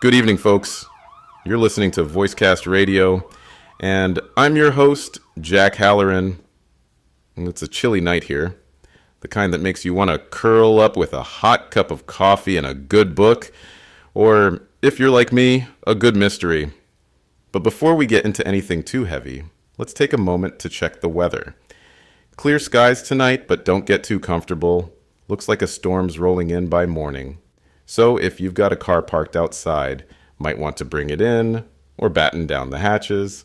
Good evening, folks. You're listening to VoiceCast Radio, and I'm your host, Jack Halloran. And it's a chilly night here, the kind that makes you want to curl up with a hot cup of coffee and a good book, or, if you're like me, a good mystery. But before we get into anything too heavy, let's take a moment to check the weather. Clear skies tonight, but don't get too comfortable. Looks like a storm's rolling in by morning. So if you've got a car parked outside, might want to bring it in or batten down the hatches.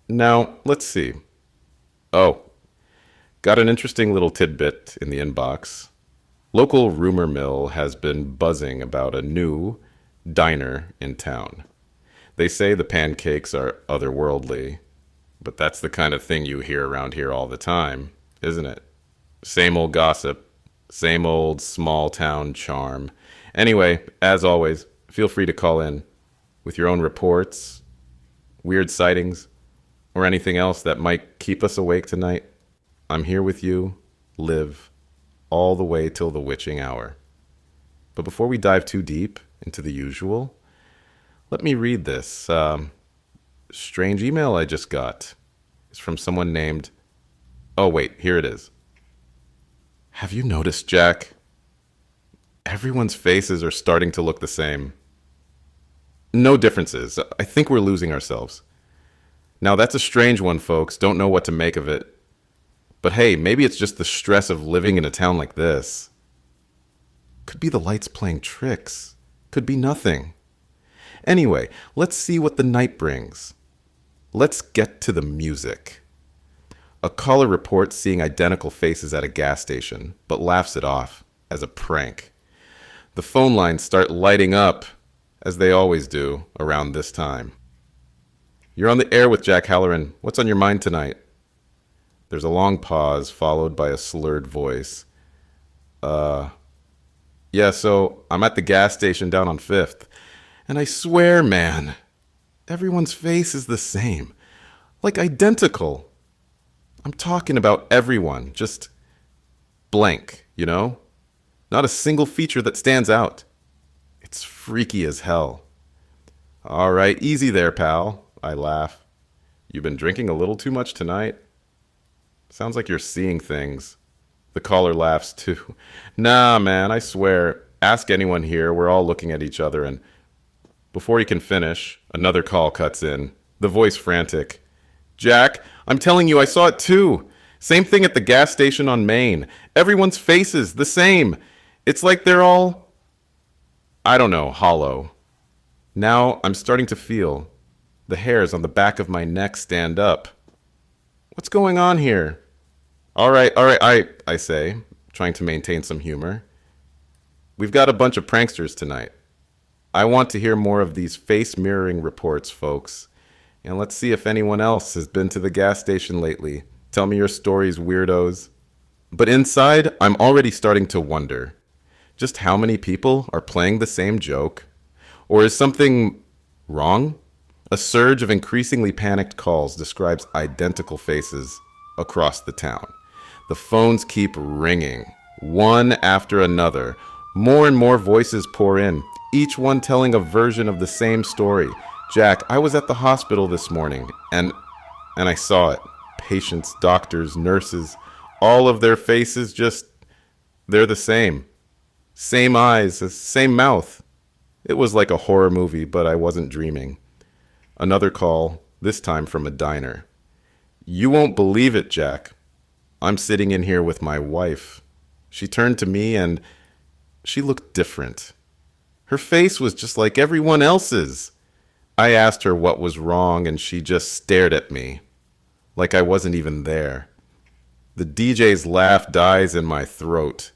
Now, let's see. Oh, got an interesting little tidbit in the inbox. Local rumor mill has been buzzing about a new diner in town. They say the pancakes are otherworldly, but that's the kind of thing you hear around here all the time, isn't it? Same old gossip, same old small town charm. Anyway, as always, feel free to call in with your own reports, weird sightings, or anything else that might keep us awake tonight. I'm here with you, live, all the way till the witching hour. But before we dive too deep into the usual, let me read this strange email I just got. It's from someone named... Oh, wait, here it is. Have you noticed, Jack? Everyone's faces are starting to look the same. No differences. I think we're losing ourselves. Now, that's a strange one, folks. Don't know what to make of it. But hey, maybe it's just the stress of living in a town like this. Could be the lights playing tricks. Could be nothing. Anyway, let's see what the night brings. Let's get to the music. A caller reports seeing identical faces at a gas station, but laughs it off as a prank. The phone lines start lighting up, as they always do, around this time. You're on the air with Jack Halloran. What's on your mind tonight? There's a long pause, followed by a slurred voice. Yeah, so I'm at the gas station down on 5th, and I swear, man, everyone's face is the same. Like identical. I'm talking about everyone, just blank, you know? Not a single feature that stands out. It's freaky as hell. All right, easy there, pal. I laugh. You've been drinking a little too much tonight. Sounds like you're seeing things. The caller laughs too. Nah, man, I swear. Ask anyone here. We're all looking at each other, and before he can finish, another call cuts in. The voice frantic. Jack, I'm telling you, I saw it too. Same thing at the gas station on Main. Everyone's faces, the same. It's like they're all, I don't know, hollow. Now I'm starting to feel the hairs on the back of my neck stand up. What's going on here? All right, I say, trying to maintain some humor. We've got a bunch of pranksters tonight. I want to hear more of these face-mirroring reports, folks. And let's see if anyone else has been to the gas station lately. Tell me your stories, weirdos. But inside, I'm already starting to wonder. Just how many people are playing the same joke? Or is something wrong? A surge of increasingly panicked calls describes identical faces across the town. The phones keep ringing, one after another. More and more voices pour in, each one telling a version of the same story. Jack, I was at the hospital this morning, and I saw it. Patients, doctors, nurses, all of their faces they're the same. Same eyes, same mouth. It was like a horror movie, but I wasn't dreaming. Another call, this time from a diner. You won't believe it, Jack. I'm sitting in here with my wife. She turned to me and she looked different. Her face was just like everyone else's. I asked her what was wrong and she just stared at me, like I wasn't even there. The DJ's laugh dies in my throat.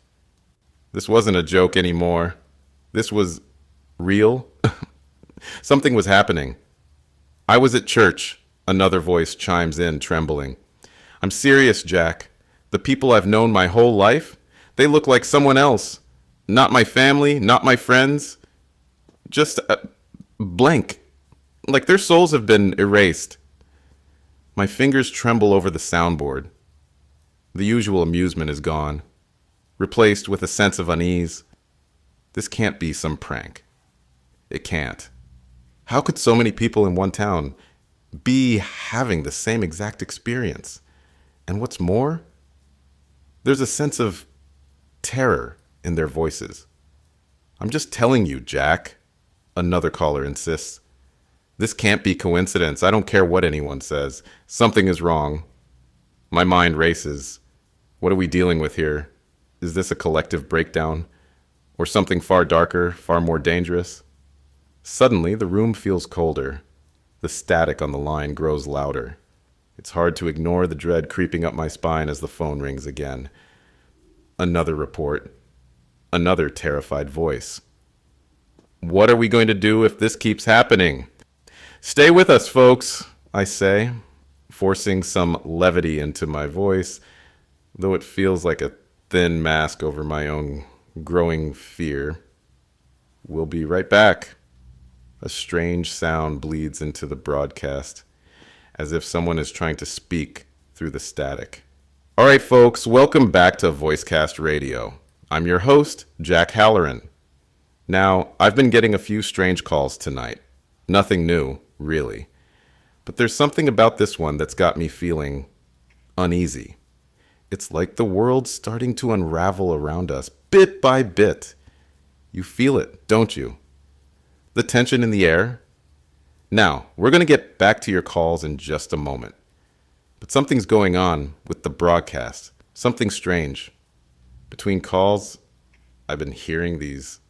This wasn't a joke anymore. This was real. Something was happening. I was at church. Another voice chimes in, trembling. I'm serious, Jack. The people I've known my whole life, they look like someone else. Not my family, not my friends. Just blank. Like their souls have been erased. My fingers tremble over the soundboard. The usual amusement is gone, replaced with a sense of unease. This can't be some prank. It can't. How could so many people in one town be having the same exact experience? And what's more, there's a sense of terror in their voices. I'm just telling you, Jack, another caller insists. This can't be coincidence. I don't care what anyone says. Something is wrong. My mind races. What are we dealing with here? Is this a collective breakdown? Or something far darker, far more dangerous? Suddenly, the room feels colder. The static on the line grows louder. It's hard to ignore the dread creeping up my spine as the phone rings again. Another report. Another terrified voice. What are we going to do if this keeps happening? Stay with us, folks, I say, forcing some levity into my voice, though it feels like a thin mask over my own growing fear. We'll be right back. A strange sound bleeds into the broadcast, as if someone is trying to speak through the static. All right, folks, welcome back to VoiceCast Radio. I'm your host, Jack Halloran. Now, I've been getting a few strange calls tonight. Nothing new, really. But there's something about this one that's got me feeling uneasy. It's like the world's starting to unravel around us, bit by bit. You feel it, don't you? The tension in the air? Now, we're going to get back to your calls in just a moment. But something's going on with the broadcast. Something strange. Between calls, I've been hearing these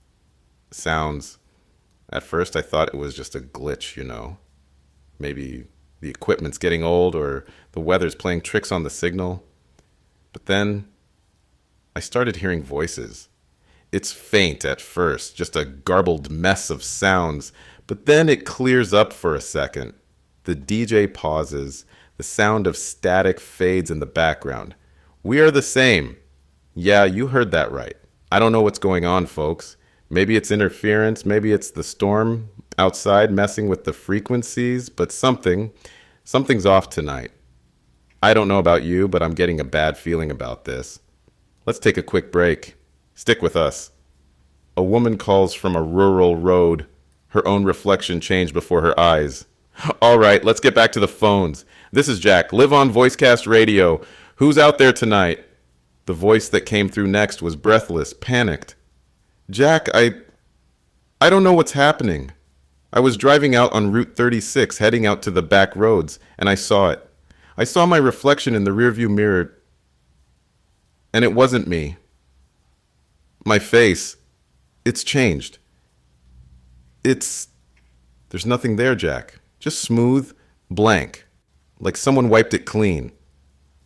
sounds. At first, I thought it was just a glitch, Maybe the equipment's getting old or the weather's playing tricks on the signal. But then I started hearing voices. It's faint at first, just a garbled mess of sounds, but then it clears up for a second. The DJ pauses. The sound of static fades in the background. We are the same. Yeah, you heard that right. I don't know what's going on, folks. Maybe it's interference, maybe it's the storm outside messing with the frequencies, but something's off tonight. I don't know about you, but I'm getting a bad feeling about this. Let's take a quick break. Stick with us. A woman calls from a rural road. Her own reflection changed before her eyes. All right, let's get back to the phones. This is Jack, live on VoiceCast Radio. Who's out there tonight? The voice that came through next was breathless, panicked. Jack, I don't know what's happening. I was driving out on Route 36, heading out to the back roads, and I saw it. I saw my reflection in the rearview mirror, and it wasn't me. My face, it's changed. There's nothing there, Jack. Just smooth, blank, like someone wiped it clean.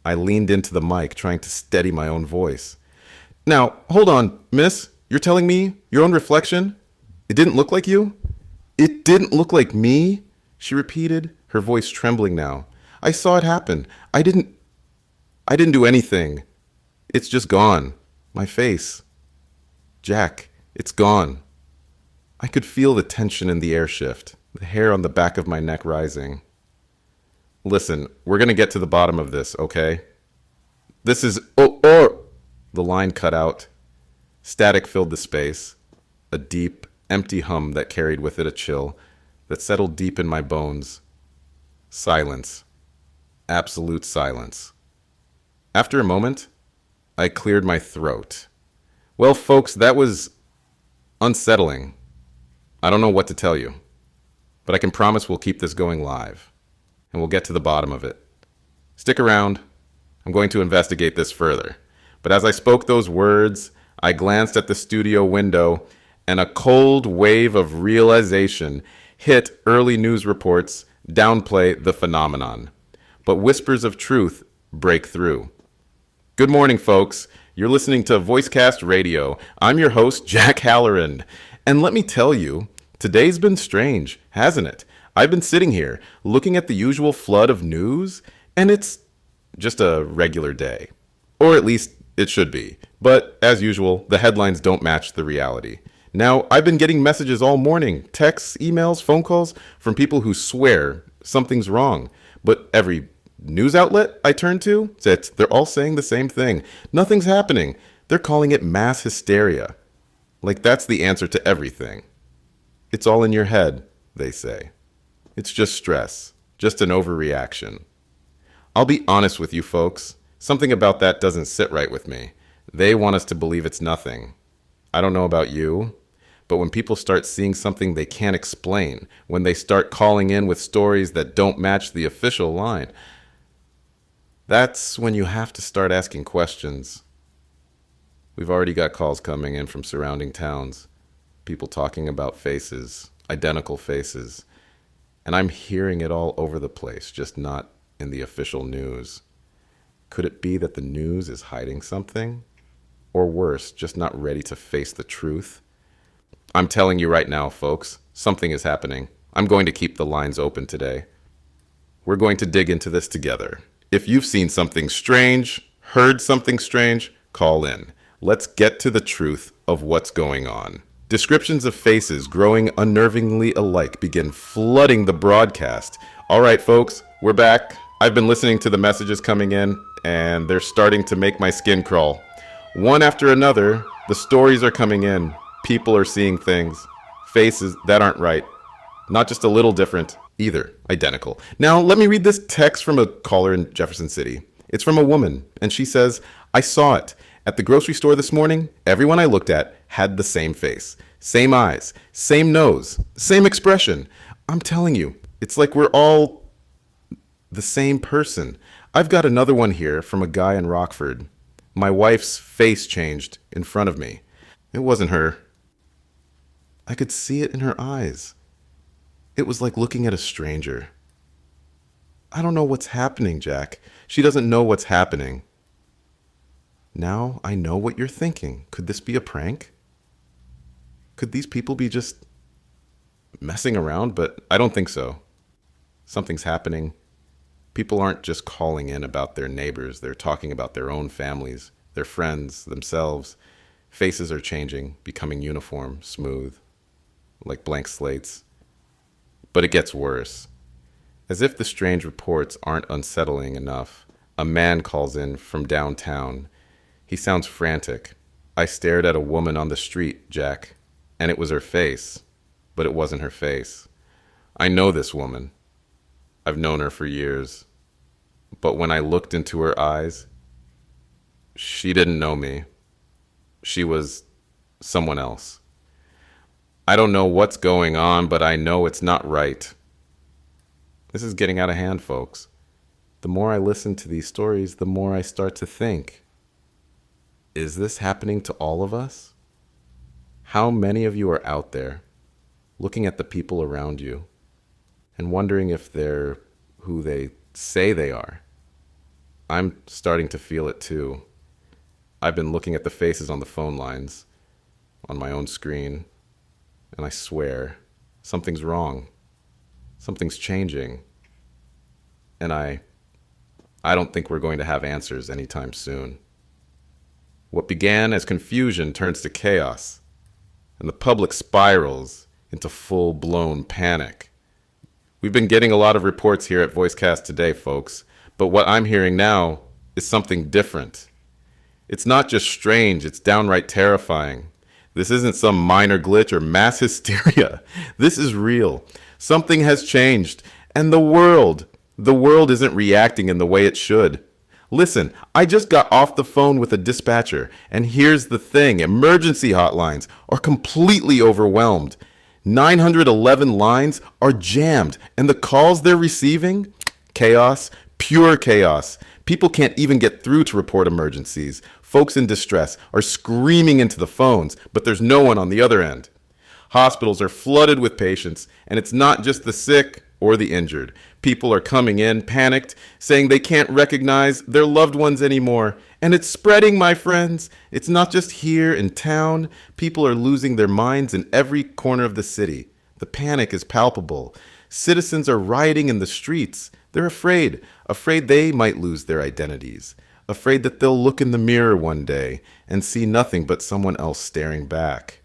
I leaned into the mic, trying to steady my own voice. Now, hold on, miss. You're telling me your own reflection? It didn't look like you? It didn't look like me? She repeated, her voice trembling now. I saw it happen. I didn't do anything. It's just gone. My face. Jack, it's gone. I could feel the tension in the air shift, the hair on the back of my neck rising. Listen, we're going to get to the bottom of this, okay? This is... The line cut out. Static filled the space. A deep, empty hum that carried with it a chill that settled deep in my bones. Silence. Absolute silence. After a moment, I cleared my throat. Well, folks, that was unsettling. I don't know what to tell you, but I can promise we'll keep this going live, and we'll get to the bottom of it. Stick around. I'm going to investigate this further. But as I spoke those words, I glanced at the studio window, and a cold wave of realization hit early news reports downplay the phenomenon. But whispers of truth break through. Good morning, folks. You're listening to VoiceCast Radio. I'm your host, Jack Halloran. And let me tell you, today's been strange, hasn't it? I've been sitting here, looking at the usual flood of news, and it's just a regular day. Or at least it should be. But as usual, the headlines don't match the reality. Now, I've been getting messages all morning, texts, emails, phone calls, from people who swear something's wrong. But every news outlet I turn to, they're all saying the same thing. Nothing's happening. They're calling it mass hysteria. Like that's the answer to everything. It's all in your head, they say. It's just stress, just an overreaction. I'll be honest with you folks, something about that doesn't sit right with me. They want us to believe it's nothing. I don't know about you, but when people start seeing something they can't explain, when they start calling in with stories that don't match the official line, that's when you have to start asking questions. We've already got calls coming in from surrounding towns, people talking about faces, identical faces, and I'm hearing it all over the place, just not in the official news. Could it be that the news is hiding something? Or worse, just not ready to face the truth? I'm telling you right now, folks, something is happening. I'm going to keep the lines open today. We're going to dig into this together. If you've seen something strange, heard something strange, call in. Let's get to the truth of what's going on. Descriptions of faces growing unnervingly alike begin flooding the broadcast. All right, folks, we're back. I've been listening to the messages coming in, and they're starting to make my skin crawl. One after another, the stories are coming in. People are seeing things, faces that aren't right. Not just a little different, either identical. Now, let me read this text from a caller in Jefferson City. It's from a woman, and she says, I saw it. At the grocery store this morning, everyone I looked at had the same face, same eyes, same nose, same expression. I'm telling you, it's like we're all the same person. I've got another one here from a guy in Rockford. My wife's face changed in front of me. It wasn't her. I could see it in her eyes. It was like looking at a stranger. I don't know what's happening, Jack. She doesn't know what's happening. Now I know what you're thinking. Could this be a prank? Could these people be just messing around? But I don't think so. Something's happening. People aren't just calling in about their neighbors. They're talking about their own families, their friends, themselves. Faces are changing, becoming uniform, smooth, like blank slates. But it gets worse. As if the strange reports aren't unsettling enough, a man calls in from downtown. He sounds frantic. I stared at a woman on the street, Jack, and it was her face, but it wasn't her face. I know this woman. I've known her for years. But when I looked into her eyes, she didn't know me. She was someone else. I don't know what's going on, but I know it's not right. This is getting out of hand, folks. The more I listen to these stories, the more I start to think, is this happening to all of us? How many of you are out there looking at the people around you and wondering if they're who they say they are? I'm starting to feel it too. I've been looking at the faces on the phone lines, on my own screen, and I swear, something's wrong. Something's changing. And I don't think we're going to have answers anytime soon. What began as confusion turns to chaos, and the public spirals into full-blown panic. We've been getting a lot of reports here at VoiceCast today, folks, but what I'm hearing now is something different. It's not just strange, it's downright terrifying. This isn't some minor glitch or mass hysteria. This is real. Something has changed, and the world isn't reacting in the way it should. Listen, I just got off the phone with a dispatcher, and here's the thing. Emergency hotlines are completely overwhelmed. 911 lines are jammed, and the calls they're receiving? Chaos, pure chaos. People can't even get through to report emergencies. Folks in distress are screaming into the phones, but there's no one on the other end. Hospitals are flooded with patients, and it's not just the sick or the injured. People are coming in panicked, saying they can't recognize their loved ones anymore. And it's spreading, my friends. It's not just here in town. People are losing their minds in every corner of the city. The panic is palpable. Citizens are rioting in the streets. They're afraid they might lose their identities, afraid that they'll look in the mirror one day and see nothing but someone else staring back.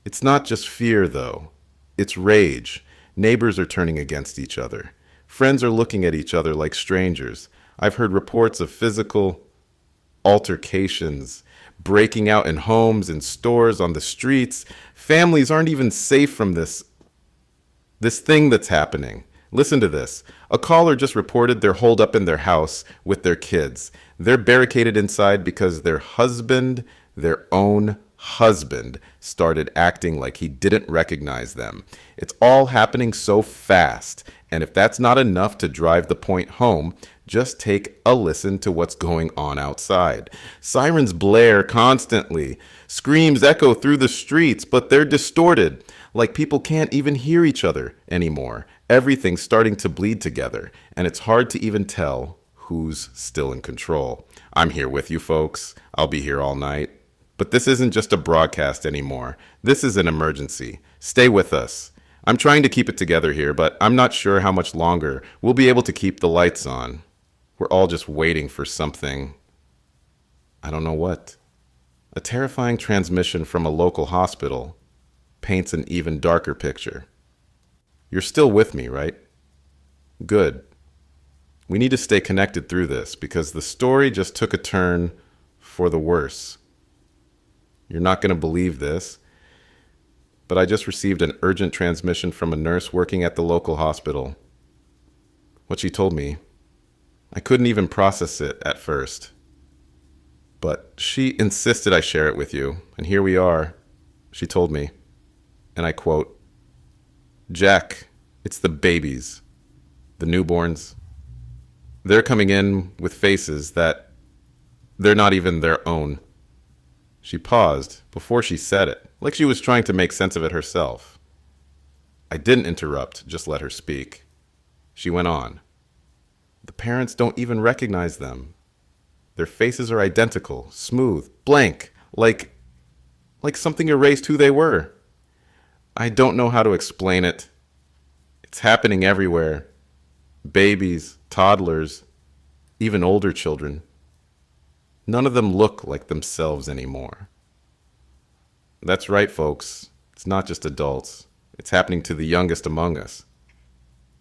It's not just fear, though. It's rage. Neighbors are turning against each other. Friends are looking at each other like strangers. I've heard reports of physical altercations breaking out in homes and stores, on the streets. Families aren't even safe from this This thing that's happening. Listen to this. A caller just reported they're holed up in their house with their kids. They're barricaded inside because their husband, their own husband, started acting like he didn't recognize them. It's all happening so fast. And if that's not enough to drive the point home, just take a listen to what's going on outside. Sirens blare constantly. Screams echo through the streets, but they're distorted, like people can't even hear each other anymore. Everything's starting to bleed together, and it's hard to even tell who's still in control. I'm here with you, folks. I'll be here all night. But this isn't just a broadcast anymore. This is an emergency. Stay with us. I'm trying to keep it together here, but I'm not sure how much longer we'll be able to keep the lights on. We're all just waiting for something. I don't know what. A terrifying transmission from a local hospital paints an even darker picture. You're still with me, right? Good. We need to stay connected through this because the story just took a turn for the worse. You're not going to believe this, but I just received an urgent transmission from a nurse working at the local hospital. What she told me, I couldn't even process it at first. But she insisted I share it with you, and here we are. She told me, and I quote, "Jack, it's the babies, the newborns. They're coming in with faces that they're not even their own." She paused before she said it, like she was trying to make sense of it herself. I didn't interrupt, just let her speak. She went on. The parents don't even recognize them. Their faces are identical, smooth, blank, like something erased who they were. I don't know how to explain it. It's happening everywhere. Babies, toddlers, even older children. None of them look like themselves anymore. That's right, folks. It's not just adults. It's happening to the youngest among us.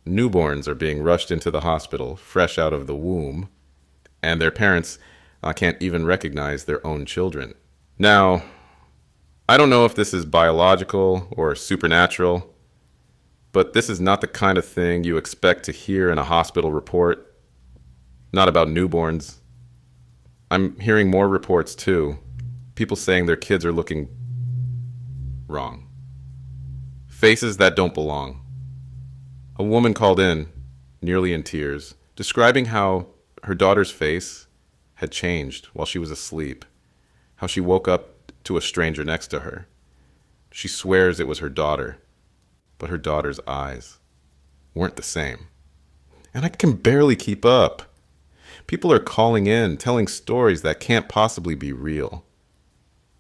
Newborns are being rushed into the hospital, fresh out of the womb, and their parents can't even recognize their own children. Now, I don't know if this is biological or supernatural, but this is not the kind of thing you expect to hear in a hospital report. Not about newborns. I'm hearing more reports too. People saying their kids are looking wrong. Faces that don't belong. A woman called in, nearly in tears, describing how her daughter's face had changed while she was asleep, how she woke up to a stranger next to her. She swears it was her daughter, but her daughter's eyes weren't the same. And I can barely keep up. People are calling in, telling stories that can't possibly be real.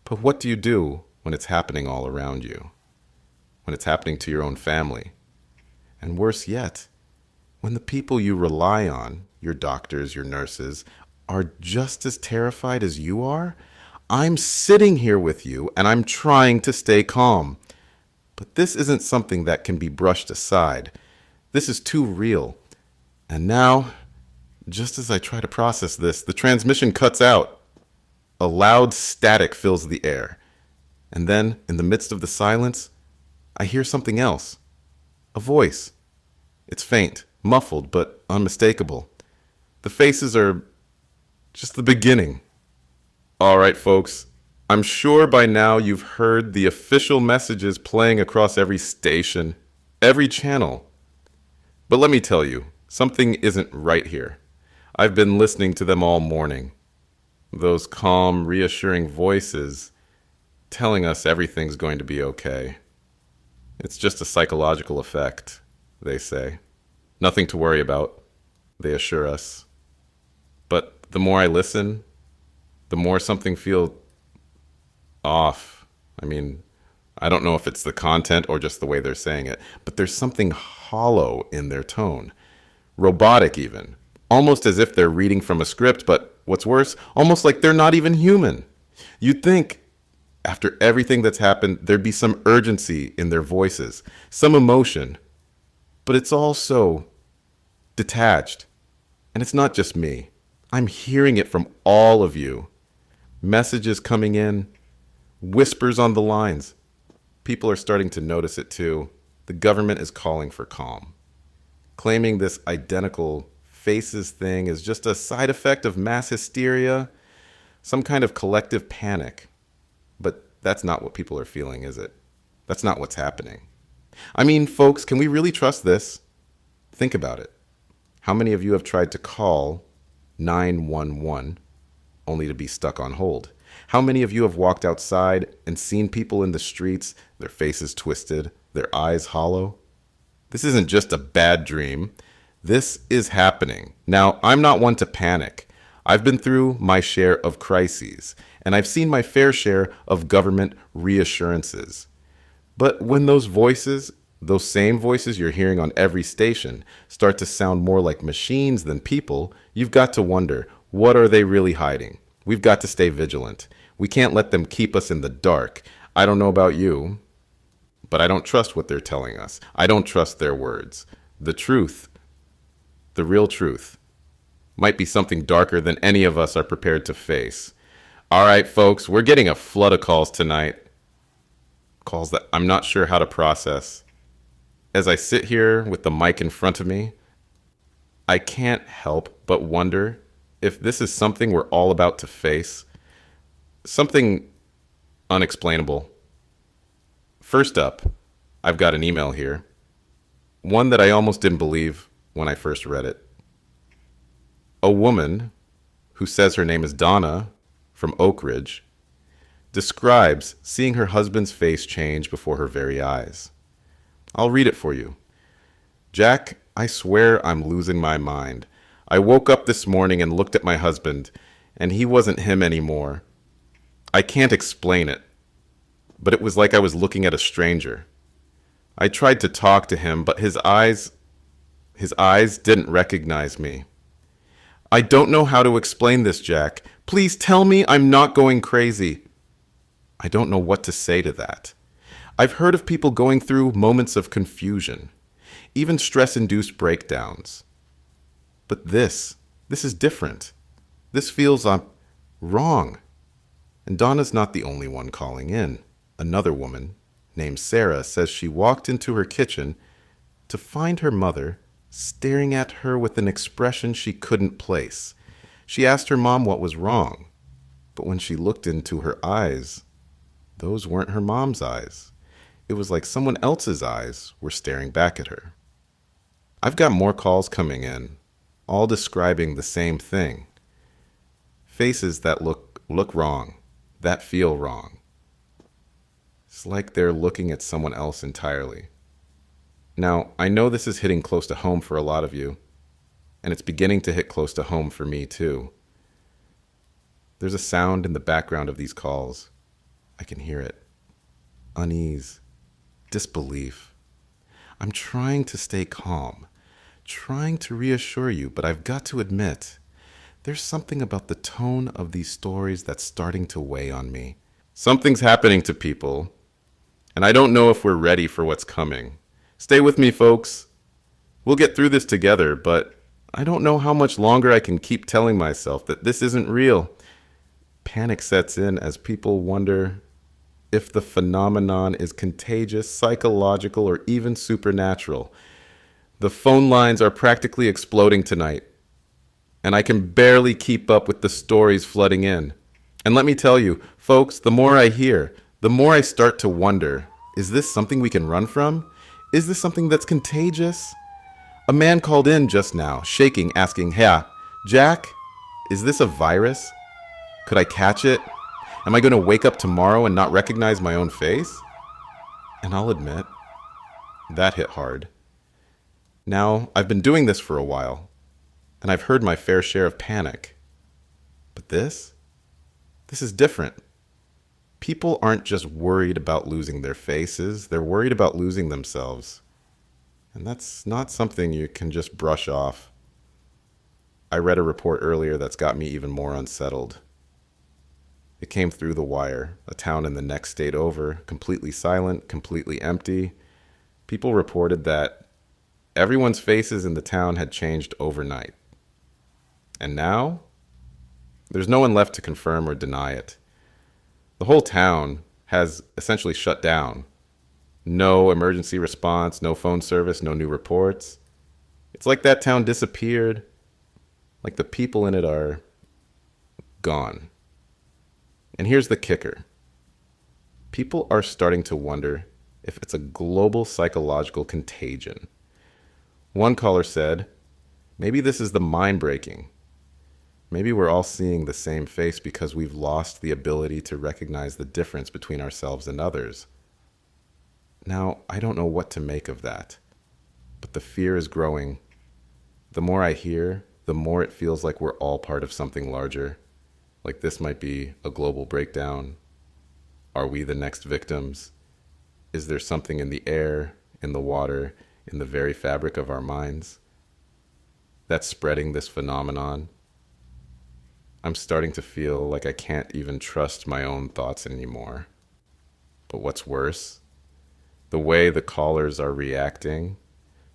But what do you do when it's happening all around you? When it's happening to your own family? And worse yet, when the people you rely on, your doctors, your nurses, are just as terrified as you are? I'm sitting here with you and I'm trying to stay calm. But this isn't something that can be brushed aside. This is too real. And now, just as I try to process this, the transmission cuts out. A loud static fills the air. And then, in the midst of the silence, I hear something else. A voice. It's faint, muffled, but unmistakable. The faces are just the beginning. All right, folks. I'm sure by now you've heard the official messages playing across every station, every channel. But let me tell you, something isn't right here. I've been listening to them all morning. Those calm, reassuring voices telling us everything's going to be okay. It's just a psychological effect, they say. Nothing to worry about, they assure us. But the more I listen, the more something feels off. I mean, I don't know if it's the content or just the way they're saying it, but there's something hollow in their tone. Robotic even. Almost as if they're reading from a script, but what's worse, almost like they're not even human. You'd think, after everything that's happened, there'd be some urgency in their voices, some emotion. But it's all so detached. And it's not just me. I'm hearing it from all of you. Messages coming in, whispers on the lines. People are starting to notice it too. the government is calling for calm, claiming this identical faces thing is just a side effect of mass hysteria, some kind of collective panic. But that's not what people are feeling, is it? That's not what's happening. I mean, folks, can we really trust this? Think about it. How many of you have tried to call 911 only to be stuck on hold? How many of you have walked outside and seen people in the streets, their faces twisted, their eyes hollow? This isn't just a bad dream. This is happening. Now, I'm not one to panic. I've been through my share of crises, and I've seen my fair share of government reassurances. But when those voices, those same voices you're hearing on every station, start to sound more like machines than people, you've got to wonder, what are they really hiding? We've got to stay vigilant. We can't let them keep us in the dark. I don't know about you, but I don't trust what they're telling us. I don't trust their words. The truth, the real truth, might be something darker than any of us are prepared to face. All right, folks, we're getting a flood of calls tonight. Calls that I'm not sure how to process. As I sit here with the mic in front of me, I can't help but wonder if this is something we're all about to face. Something unexplainable. First up, I've got an email here. One that I almost didn't believe when I first read it. A woman who says her name is Donna from Oak Ridge describes seeing her husband's face change before her very eyes. I'll read it for you. Jack, I swear I'm losing my mind. I woke up this morning and looked at my husband, and he wasn't him anymore. I can't explain it, but it was like I was looking at a stranger. I tried to talk to him, but his eyes didn't recognize me. I don't know how to explain this, Jack. Please tell me I'm not going crazy. I don't know what to say to that. I've heard of people going through moments of confusion, even stress-induced breakdowns. But this is different. This feels wrong. And Donna's not the only one calling in. Another woman, named Sarah, says she walked into her kitchen to find her mother staring at her with an expression she couldn't place. She asked her mom what was wrong, but when she looked into her eyes, those weren't her mom's eyes. It was like someone else's eyes were staring back at her. I've got more calls coming in, all describing the same thing. Faces that look wrong, that feel wrong. It's like they're looking at someone else entirely. Now, I know this is hitting close to home for a lot of you, and it's beginning to hit close to home for me too. There's a sound in the background of these calls. I can hear it. Unease, disbelief. I'm trying to stay calm, trying to reassure you, but I've got to admit, there's something about the tone of these stories that's starting to weigh on me. Something's happening to people, and I don't know if we're ready for what's coming. Stay with me, folks. We'll get through this together, but I don't know how much longer I can keep telling myself that this isn't real. Panic sets in as people wonder if the phenomenon is contagious, psychological, or even supernatural. The phone lines are practically exploding tonight, and I can barely keep up with the stories flooding in. And let me tell you, folks, the more I hear, the more I start to wonder, is this something we can run from? Is this something that's contagious? A man called in just now, shaking, asking, "Hey, Jack, is this a virus? Could I catch it? Am I going to wake up tomorrow and not recognize my own face?" And I'll admit, that hit hard. Now, I've been doing this for a while, and I've heard my fair share of panic. But this is different. People aren't just worried about losing their faces, they're worried about losing themselves. And that's not something you can just brush off. I read a report earlier that's got me even more unsettled. It came through the wire, a town in the next state over, completely silent, completely empty. People reported that everyone's faces in the town had changed overnight. And now, there's no one left to confirm or deny it. The whole town has essentially shut down. No emergency response, no phone service, no new reports. It's like that town disappeared, like the people in it are gone. And here's the kicker. People are starting to wonder if it's a global psychological contagion. One caller said, maybe this is the mind breaking. Maybe we're all seeing the same face because we've lost the ability to recognize the difference between ourselves and others. Now, I don't know what to make of that, but the fear is growing. The more I hear, the more it feels like we're all part of something larger. Like this might be a global breakdown. Are we the next victims? Is there something in the air, in the water, in the very fabric of our minds that's spreading this phenomenon? I'm starting to feel like I can't even trust my own thoughts anymore. But what's worse? The way the callers are reacting.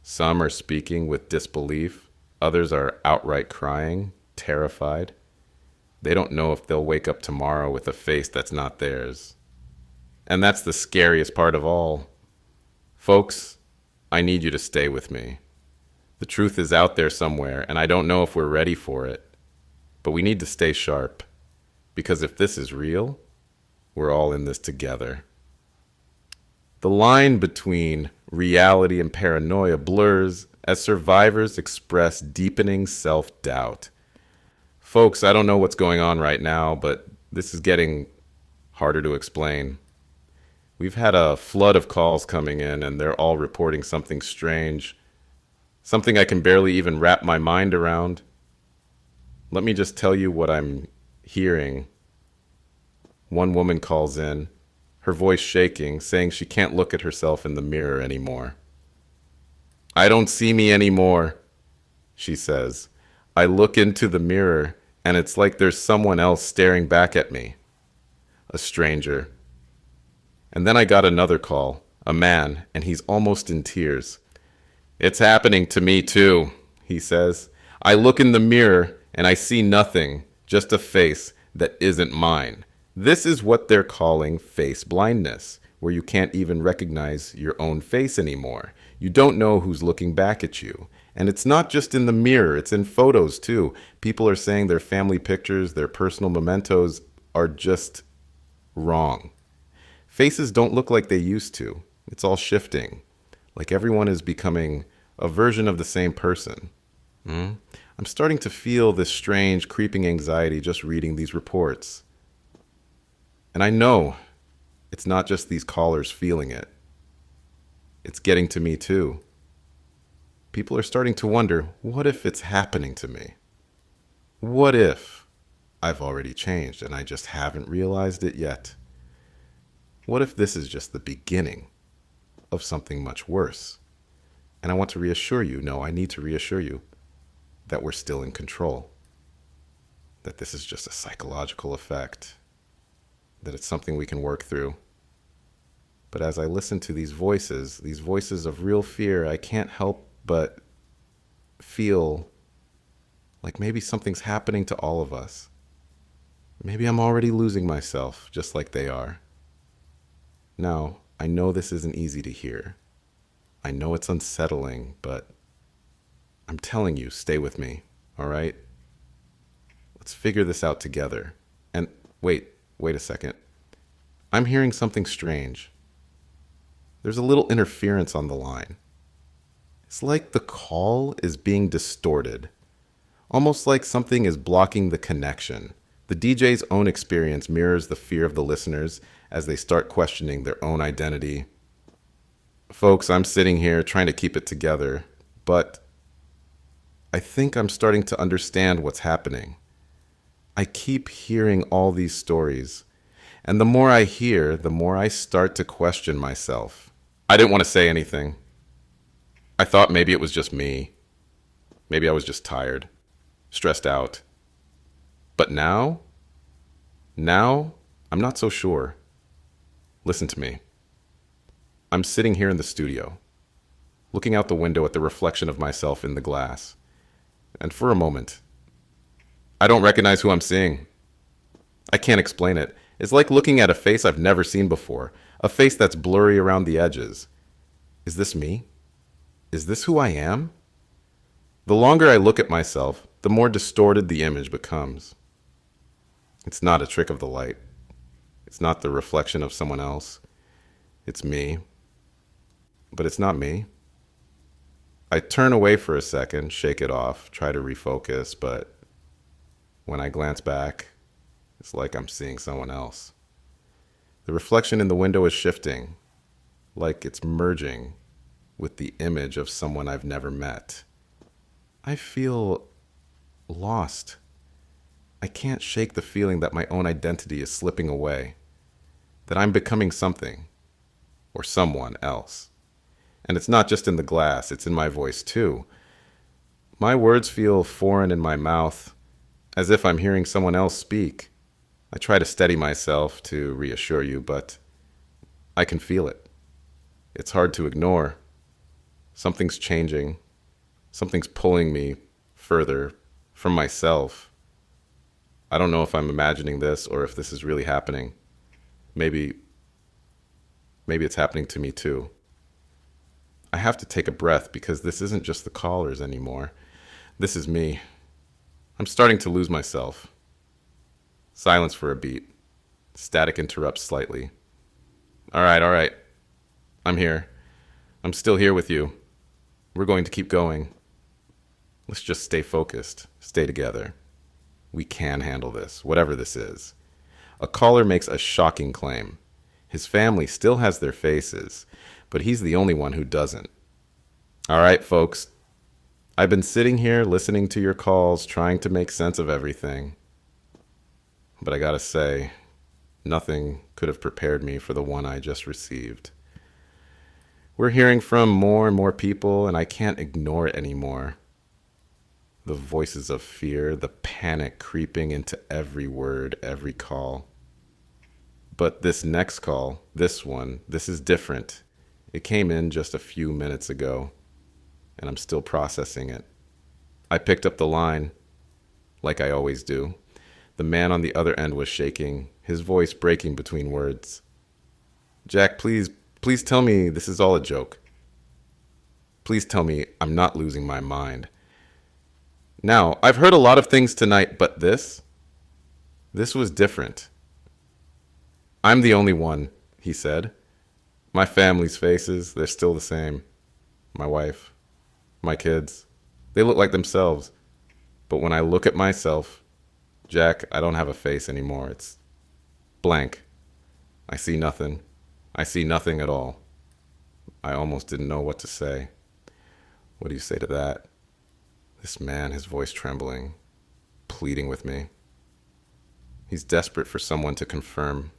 Some are speaking with disbelief. Others are outright crying, terrified. They don't know if they'll wake up tomorrow with a face that's not theirs. And that's the scariest part of all. Folks, I need you to stay with me. The truth is out there somewhere, and I don't know if we're ready for it. But we need to stay sharp, because if this is real, we're all in this together. The line between reality and paranoia blurs as survivors express deepening self-doubt. Folks, I don't know what's going on right now, but this is getting harder to explain. We've had a flood of calls coming in, and they're all reporting something strange, something I can barely even wrap my mind around. Let me just tell you what I'm hearing. One woman calls in, her voice shaking, saying she can't look at herself in the mirror anymore. I don't see me anymore, she says. I look into the mirror, and it's like there's someone else staring back at me. A stranger. And then I got another call, a man, and he's almost in tears. It's happening to me too, he says. I look in the mirror, and I see nothing, just a face that isn't mine. This is what they're calling face blindness, where you can't even recognize your own face anymore. You don't know who's looking back at you. And it's not just in the mirror, it's in photos too. People are saying their family pictures, their personal mementos are just wrong. Faces don't look like they used to. It's all shifting. Like everyone is becoming a version of the same person. I'm starting to feel this strange, creeping anxiety just reading these reports. And I know it's not just these callers feeling it. It's getting to me too. People are starting to wonder, what if it's happening to me? What if I've already changed and I just haven't realized it yet? What if this is just the beginning of something much worse? And I want to reassure you, no, I need to reassure you, that we're still in control, that this is just a psychological effect, that it's something we can work through. But as I listen to these voices of real fear, I can't help but feel like maybe something's happening to all of us. Maybe I'm already losing myself, just like they are. Now, I know this isn't easy to hear. I know it's unsettling, but I'm telling you, stay with me, all right? Let's figure this out together. And wait a second. I'm hearing something strange. There's a little interference on the line. It's like the call is being distorted, almost like something is blocking the connection. The DJ's own experience mirrors the fear of the listeners as they start questioning their own identity. Folks, I'm sitting here trying to keep it together, but I think I'm starting to understand what's happening. I keep hearing all these stories, and the more I hear, the more I start to question myself. I didn't want to say anything. I thought maybe it was just me. Maybe I was just tired, stressed out. But now, I'm not so sure. Listen to me. I'm sitting here in the studio, looking out the window at the reflection of myself in the glass. And for a moment, I don't recognize who I'm seeing. I can't explain it. It's like looking at a face I've never seen before, a face that's blurry around the edges. Is this me? Is this who I am? The longer I look at myself, the more distorted the image becomes. It's not a trick of the light. It's not the reflection of someone else. It's me. But it's not me. I turn away for a second, shake it off, try to refocus, but when I glance back, it's like I'm seeing someone else. The reflection in the window is shifting, like it's merging with the image of someone I've never met. I feel lost. I can't shake the feeling that my own identity is slipping away, that I'm becoming something or someone else. And it's not just in the glass, it's in my voice too. My words feel foreign in my mouth, as if I'm hearing someone else speak. I try to steady myself to reassure you, but I can feel it. It's hard to ignore. Something's changing. Something's pulling me further from myself. I don't know if I'm imagining this or if this is really happening. Maybe it's happening to me too. I have to take a breath because this isn't just the callers anymore. This is me. I'm starting to lose myself. Silence for a beat. Static interrupts slightly. All right. I'm here. I'm still here with you. We're going to keep going. Let's just stay focused, stay together. We can handle this, whatever this is. A caller makes a shocking claim. His family still has their faces, but he's the only one who doesn't. All right, folks. I've been sitting here listening to your calls, trying to make sense of everything. But I gotta say, nothing could have prepared me for the one I just received. We're hearing from more and more people, and I can't ignore it anymore. The voices of fear, the panic creeping into every word, every call. But this next call, this is different. It came in just a few minutes ago, and I'm still processing it. I picked up the line, like I always do. The man on the other end was shaking, his voice breaking between words. Jack, please tell me this is all a joke. Please tell me I'm not losing my mind. Now, I've heard a lot of things tonight, but this was different. I'm the only one, he said. My family's faces, they're still the same. My wife, my kids, they look like themselves. But when I look at myself, Jack, I don't have a face anymore. It's blank. I see nothing. I see nothing at all. I almost didn't know what to say. What do you say to that? This man, his voice trembling, pleading with me. He's desperate for someone to confirm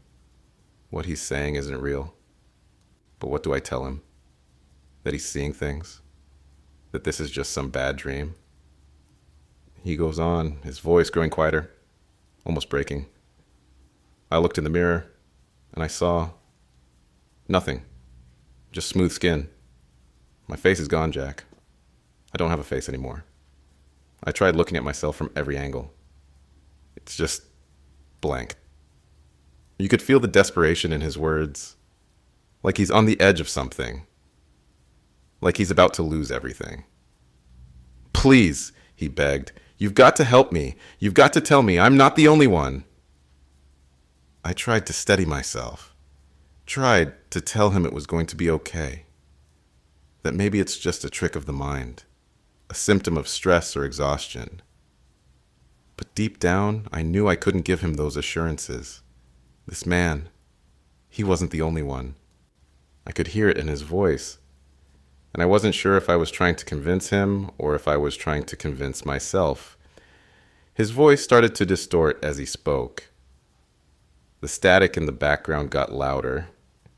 what he's saying isn't real. But what do I tell him? That he's seeing things? That this is just some bad dream? He goes on, his voice growing quieter, almost breaking. I looked in the mirror, and I saw nothing. Just smooth skin. My face is gone, Jack. I don't have a face anymore. I tried looking at myself from every angle. It's just blank. You could feel the desperation in his words, like he's on the edge of something, like he's about to lose everything. Please, he begged, you've got to help me. You've got to tell me I'm not the only one. I tried to steady myself, tried to tell him it was going to be okay, that maybe it's just a trick of the mind, a symptom of stress or exhaustion. But deep down, I knew I couldn't give him those assurances. This man, he wasn't the only one. I could hear it in his voice, and I wasn't sure if I was trying to convince him or if I was trying to convince myself. His voice started to distort as he spoke. The static in the background got louder,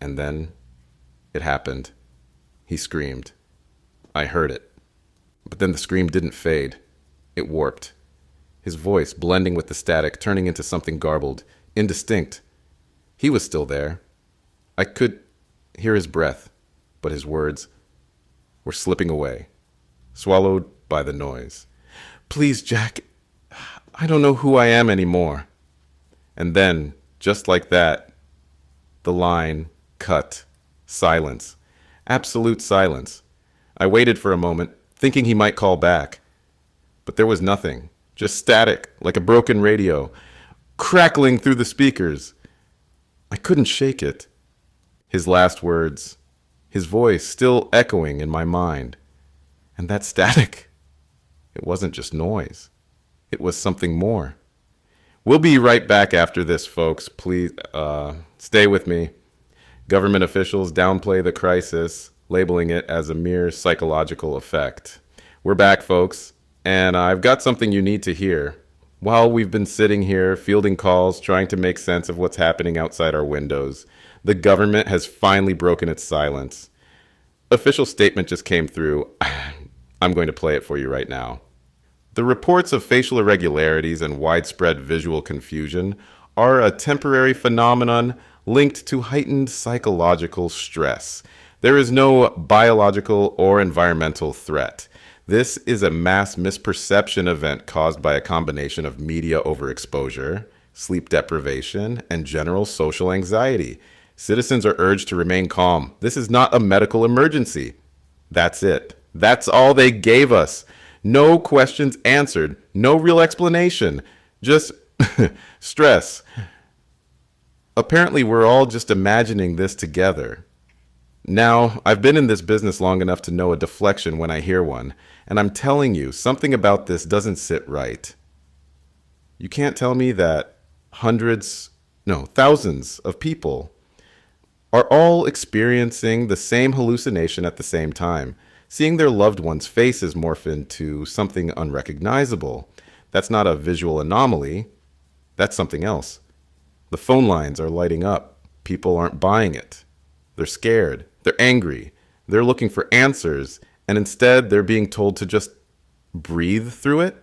and then it happened. He screamed. I heard it. But then the scream didn't fade. It warped. His voice blending with the static, turning into something garbled, indistinct. He was still there. I could hear his breath, but his words were slipping away, swallowed by the noise. Please, Jack, I don't know who I am anymore. And then, Just like that, the line cut. Silence. Absolute silence. I waited for a moment, thinking he might call back. But there was nothing. Just static, like a broken radio, crackling through the speakers. I couldn't shake it. His last words, his voice still echoing in my mind. And that static, it wasn't just noise. It was something more. We'll be right back after this, folks. Please stay with me. Government officials downplay the crisis, labeling it as a mere psychological effect. We're back, folks, and I've got something you need to hear. While we've been sitting here fielding calls, trying to make sense of what's happening outside our windows, the government has finally broken its silence. Official statement just came through. I'm going to play it for you right now. The reports of facial irregularities and widespread visual confusion are a temporary phenomenon linked to heightened psychological stress. There is no biological or environmental threat. This is a mass misperception event caused by a combination of media overexposure, sleep deprivation, and general social anxiety. Citizens are urged to remain calm. This is not a medical emergency. That's it. That's all they gave us. No questions answered. No real explanation. Just stress. Apparently, we're all just imagining this together. Now, I've been in this business long enough to know a deflection when I hear one, and I'm telling you, something about this doesn't sit right. You can't tell me that thousands of people are all experiencing the same hallucination at the same time, seeing their loved ones' faces morph into something unrecognizable. That's not a visual anomaly. That's something else. The phone lines are lighting up. People aren't buying it. They're scared. They're angry. They're looking for answers, and instead they're being told to just breathe through it.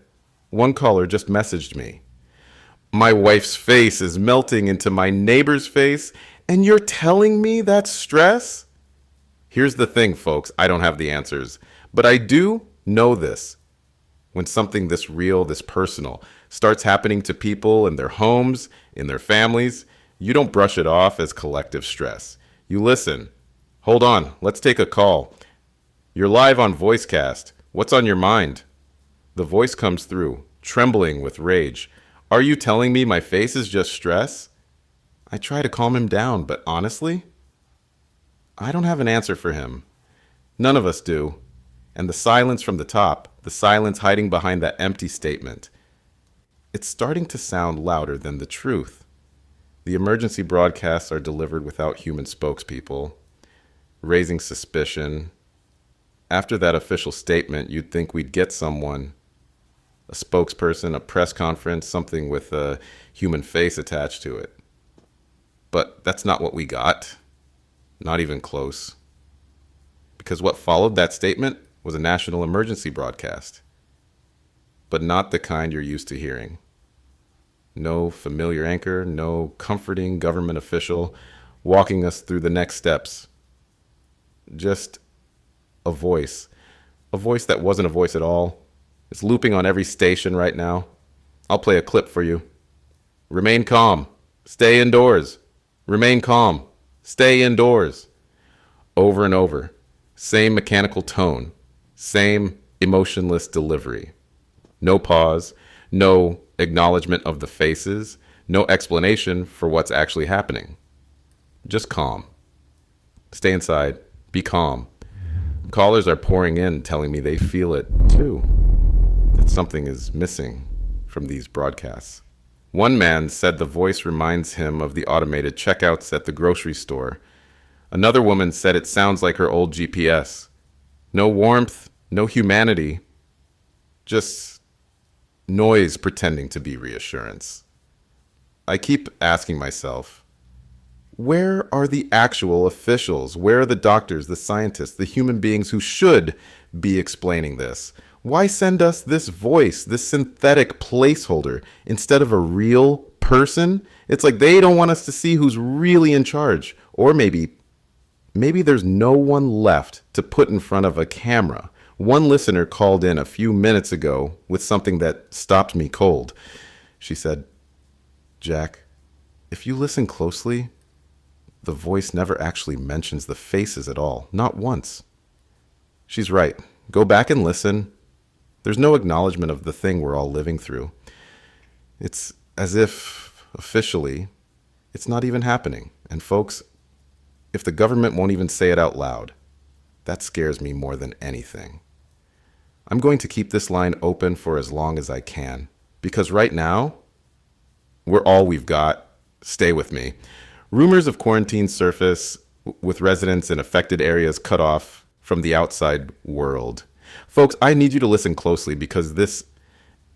One caller just messaged me. My wife's face is melting into my neighbor's face, and you're telling me that's stress? Here's the thing, folks. I don't have the answers, but I do know this. When something this real, this personal, starts happening to people in their homes, in their families, you don't brush it off as collective stress. You listen. Hold on, let's take a call. You're live on VoiceCast. What's on your mind? The voice comes through, trembling with rage. Are you telling me my face is just stress? I try to calm him down, but honestly, I don't have an answer for him. None of us do. And the silence from the top, the silence hiding behind that empty statement, it's starting to sound louder than the truth. The emergency broadcasts are delivered without human spokespeople, raising suspicion. After that official statement, you'd think we'd get someone, a spokesperson, a press conference, something with a human face attached to it. But that's not what we got. Not even close. Because what followed that statement was a national emergency broadcast. But not the kind you're used to hearing. No familiar anchor, no comforting government official walking us through the next steps. Just a voice that wasn't a voice at all. It's looping on every station right now. I'll play a clip for you. Remain calm. Stay indoors. Remain calm. Stay indoors. Over and over. Same mechanical tone. Same emotionless delivery. No pause. No acknowledgement of the faces. No explanation for what's actually happening. Just calm. Stay inside. Be calm. Callers are pouring in telling me they feel it too. That something is missing from these broadcasts. One man said the voice reminds him of the automated checkouts at the grocery store. Another woman said it sounds like her old GPS. No warmth, no humanity, just noise pretending to be reassurance. I keep asking myself, where are the actual officials? Where are the doctors, the scientists, the human beings who should be explaining this? Why send us this voice, this synthetic placeholder, instead of a real person? It's like they don't want us to see who's really in charge. Or maybe there's no one left to put in front of a camera. One listener called in a few minutes ago with something that stopped me cold. She said, Jack, If you listen closely, the voice never actually mentions the faces at all, not once. She's right. Go back and listen. There's no acknowledgement of the thing we're all living through. It's as if, officially, it's not even happening. And folks, if the government won't even say it out loud, that scares me more than anything. I'm going to keep this line open for as long as I can, because right now, we're all we've got. Stay with me. Rumors of quarantine surface with residents in affected areas cut off from the outside world. Folks, I need you to listen closely because this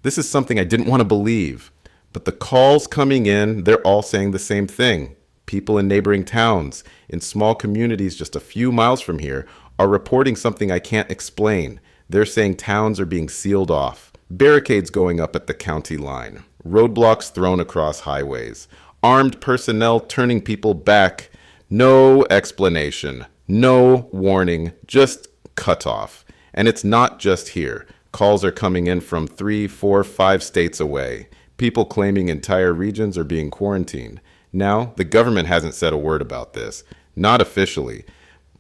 is something I didn't want to believe. But the calls coming in, they're all saying the same thing. People in neighboring towns, in small communities just a few miles from here, are reporting something I can't explain. They're saying towns are being sealed off, barricades going up at the county line, roadblocks thrown across highways, armed personnel turning people back. No explanation, no warning, just cut off. And it's not just here. Calls are coming in from 3, 4, 5 states away. People claiming entire regions are being quarantined. Now, the government hasn't said a word about this, not officially.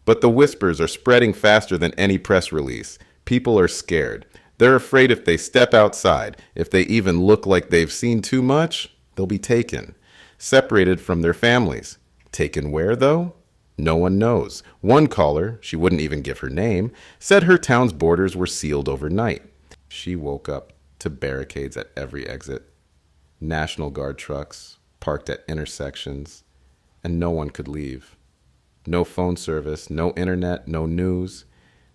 But the whispers are spreading faster than any press release. People are scared. They're afraid if they step outside, if they even look like they've seen too much, they'll be taken, separated from their families. Taken where, though? No one knows. One caller, she wouldn't even give her name, said her town's borders were sealed overnight. She woke up to barricades at every exit, National Guard trucks parked at intersections, and no one could leave. No phone service, no internet, no news.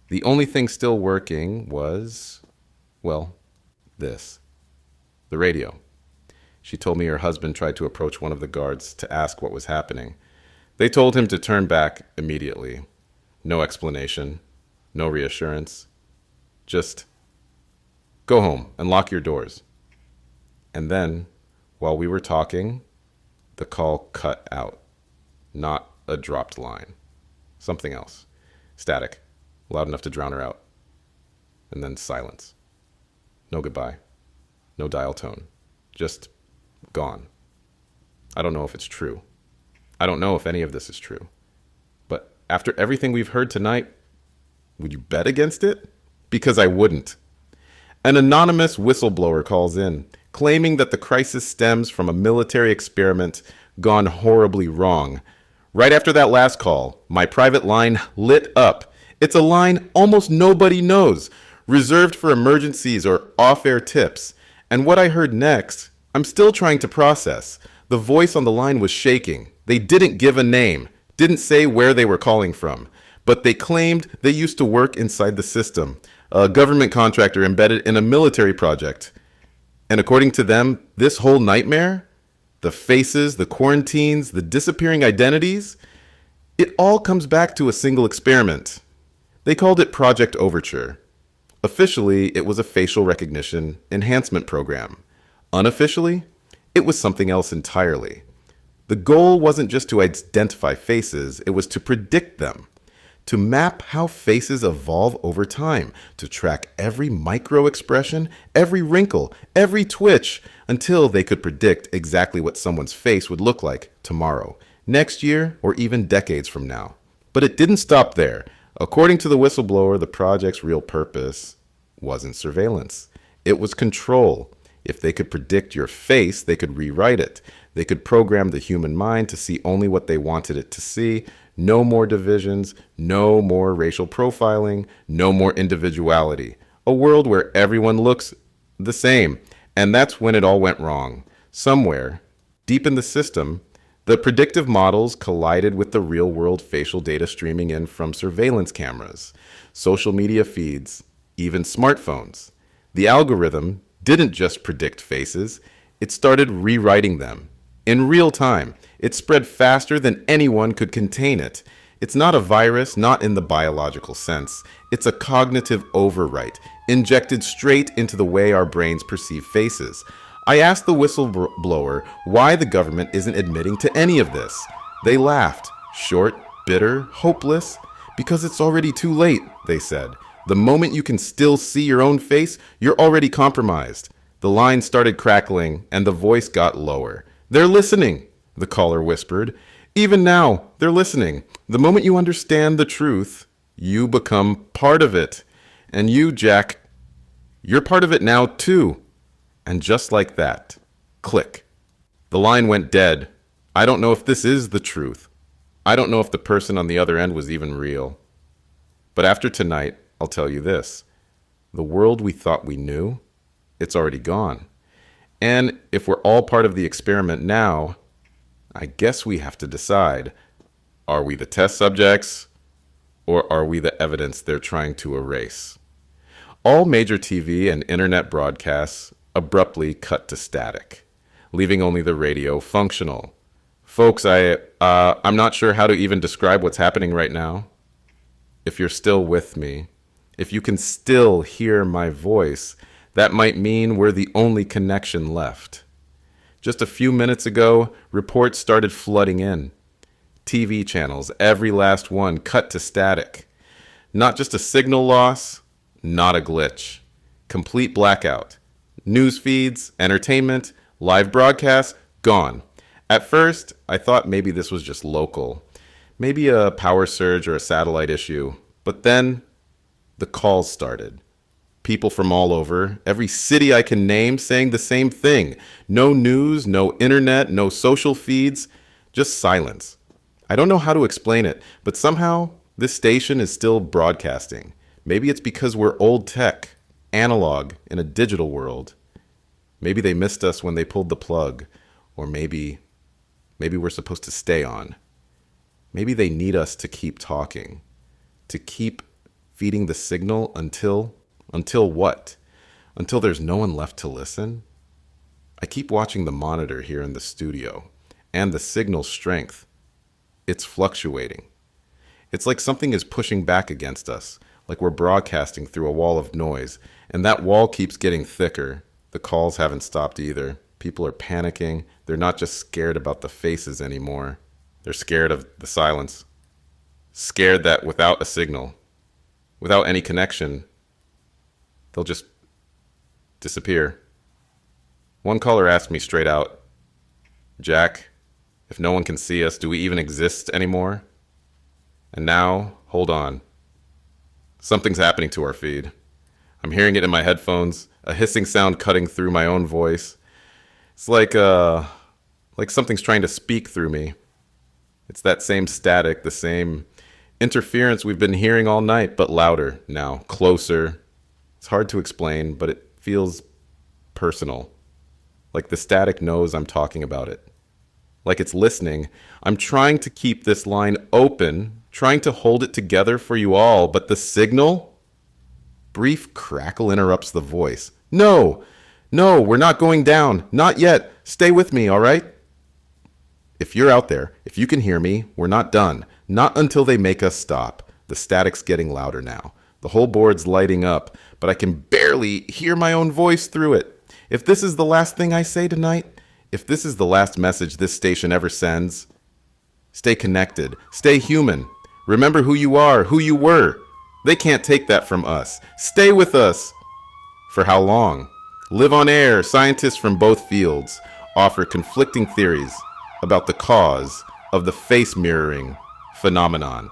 The only thing still working was, well, this. The radio. She told me her husband tried to approach one of the guards to ask what was happening. They told him to turn back immediately. No explanation, no reassurance. Just go home and lock your doors. And then, while we were talking, the call cut out. Not a dropped line. Something else. Static. Loud enough to drown her out. And then silence. No goodbye. No dial tone. Just gone. I don't know if it's true. I don't know if any of this is true. But after everything we've heard tonight, would you bet against it? Because I wouldn't. An anonymous whistleblower calls in, claiming that the crisis stems from a military experiment gone horribly wrong. Right after that last call, my private line lit up. It's a line almost nobody knows, reserved for emergencies or off-air tips. And what I heard next, I'm still trying to process. The voice on the line was shaking. They didn't give a name, didn't say where they were calling from, but they claimed they used to work inside the system, a government contractor embedded in a military project. And according to them, this whole nightmare, the faces, the quarantines, the disappearing identities, it all comes back to a single experiment. They called it Project Overture. Officially, it was a facial recognition enhancement program. Unofficially, it was something else entirely. The goal wasn't just to identify faces, it was to predict them, to map how faces evolve over time, to track every micro expression, every wrinkle, every twitch, until they could predict exactly what someone's face would look like tomorrow, next year, or even decades from now. But it didn't stop there. According to the whistleblower, the project's real purpose wasn't surveillance. It was control. If they could predict your face, they could rewrite it. They could program the human mind to see only what they wanted it to see. No more divisions, no more racial profiling, no more individuality. A world where everyone looks the same. And that's when it all went wrong. Somewhere, deep in the system, the predictive models collided with the real-world facial data streaming in from surveillance cameras, social media feeds, even smartphones. The algorithm didn't just predict faces, it started rewriting them. In real time, it spread faster than anyone could contain it. It's not a virus, not in the biological sense. It's a cognitive overwrite, injected straight into the way our brains perceive faces. I asked the whistleblower why the government isn't admitting to any of this. They laughed. Short, bitter, hopeless. Because it's already too late, they said. The moment you can still see your own face, you're already compromised. The line started crackling and the voice got lower. They're listening. the caller whispered. Even now, they're listening. The moment you understand the truth, you become part of it. And you, Jack, you're part of it now too. And just like that, click. The line went dead. I don't know if this is the truth. I don't know if the person on the other end was even real. But after tonight, I'll tell you this. The world we thought we knew, it's already gone. And if we're all part of the experiment now, I guess we have to decide, are we the test subjects or are we the evidence they're trying to erase? All major TV and internet broadcasts abruptly cut to static, leaving only the radio functional. Folks, I'm not sure how to even describe what's happening right now. If you're still with me, if you can still hear my voice, that might mean we're the only connection left. Just a few minutes ago, reports started flooding in. TV channels, every last one, cut to static. Not just a signal loss, not a glitch. Complete blackout. News feeds, entertainment, live broadcasts, gone. At first, I thought maybe this was just local. Maybe a power surge or a satellite issue. But then, the calls started. People from all over, every city I can name saying the same thing. No news, no internet, no social feeds, just silence. I don't know how to explain it, but somehow this station is still broadcasting. Maybe it's because we're old tech, analog in a digital world. Maybe they missed us when they pulled the plug, or maybe we're supposed to stay on. Maybe they need us to keep talking, to keep feeding the signal until what? Until there's no one left to listen? I keep watching the monitor here in the studio, and the signal strength. It's fluctuating. It's like something is pushing back against us, like we're broadcasting through a wall of noise, and that wall keeps getting thicker. The calls haven't stopped either. People are panicking. They're not just scared about the faces anymore. They're scared of the silence. Scared that without a signal, without any connection, they'll just disappear. One caller asked me straight out, Jack, if no one can see us, do we even exist anymore? And now, hold on. Something's happening to our feed. I'm hearing it in my headphones, a hissing sound cutting through my own voice. It's like something's trying to speak through me. It's that same static, the same interference we've been hearing all night, but louder now, closer. It's hard to explain, but it feels personal. Like the static knows I'm talking about it. Like it's listening. I'm trying to keep this line open, trying to hold it together for you all, but the signal? Brief crackle interrupts the voice. No, we're not going down. Not yet. Stay with me, all right? If you're out there, if you can hear me, we're not done. Not until they make us stop. The static's getting louder now. The whole board's lighting up, but I can barely hear my own voice through it. If this is the last thing I say tonight, if this is the last message this station ever sends, stay connected, stay human. Remember who you are, who you were. They can't take that from us. Stay with us. For how long? Live on air, scientists from both fields offer conflicting theories about the cause of the face mirroring phenomenon.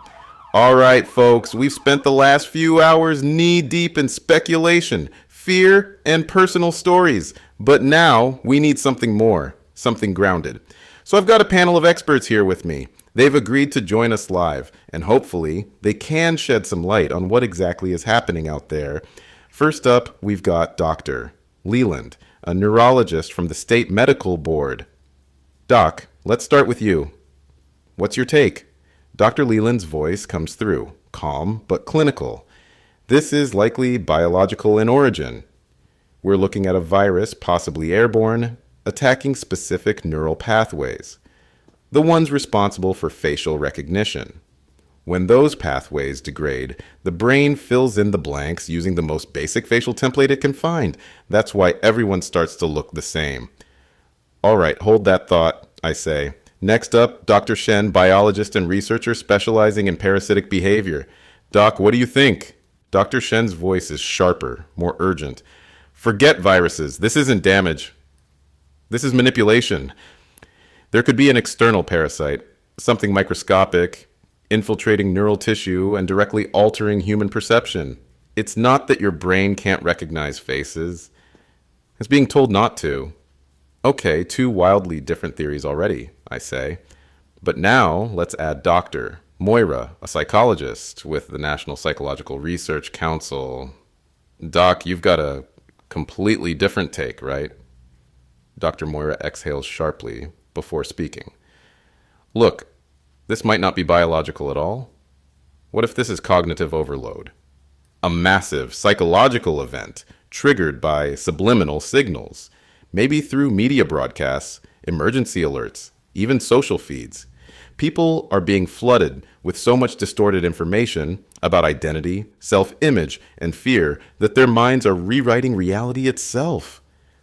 All right, folks, we've spent the last few hours knee-deep in speculation, fear, and personal stories. But now we need something more, something grounded. So I've got a panel of experts here with me. They've agreed to join us live, and hopefully they can shed some light on what exactly is happening out there. First up, we've got Dr. Leland, a neurologist from the State Medical Board. Doc, let's start with you. What's your take? Dr. Leland's voice comes through, calm but clinical. This is likely biological in origin. We're looking at a virus, possibly airborne, attacking specific neural pathways, the ones responsible for facial recognition. When those pathways degrade, the brain fills in the blanks using the most basic facial template it can find. That's why everyone starts to look the same. All right, hold that thought, I say. Next up, Dr. Shen, biologist and researcher specializing in parasitic behavior. Doc, what do you think? Dr. Shen's voice is sharper, more urgent. Forget viruses. This isn't damage. This is manipulation. There could be an external parasite, something microscopic, infiltrating neural tissue and directly altering human perception. It's not that your brain can't recognize faces. It's being told not to. Okay, two wildly different theories already, I say. But now let's add Dr. Moira, a psychologist with the National Psychological Research Council. Doc, you've got a completely different take, right? Dr. Moira exhales sharply before speaking. Look, this might not be biological at all. What if this is cognitive overload? A massive psychological event triggered by subliminal signals, maybe through media broadcasts, emergency alerts, even social feeds. People are being flooded with so much distorted information about identity, self-image, and fear that their minds are rewriting reality itself.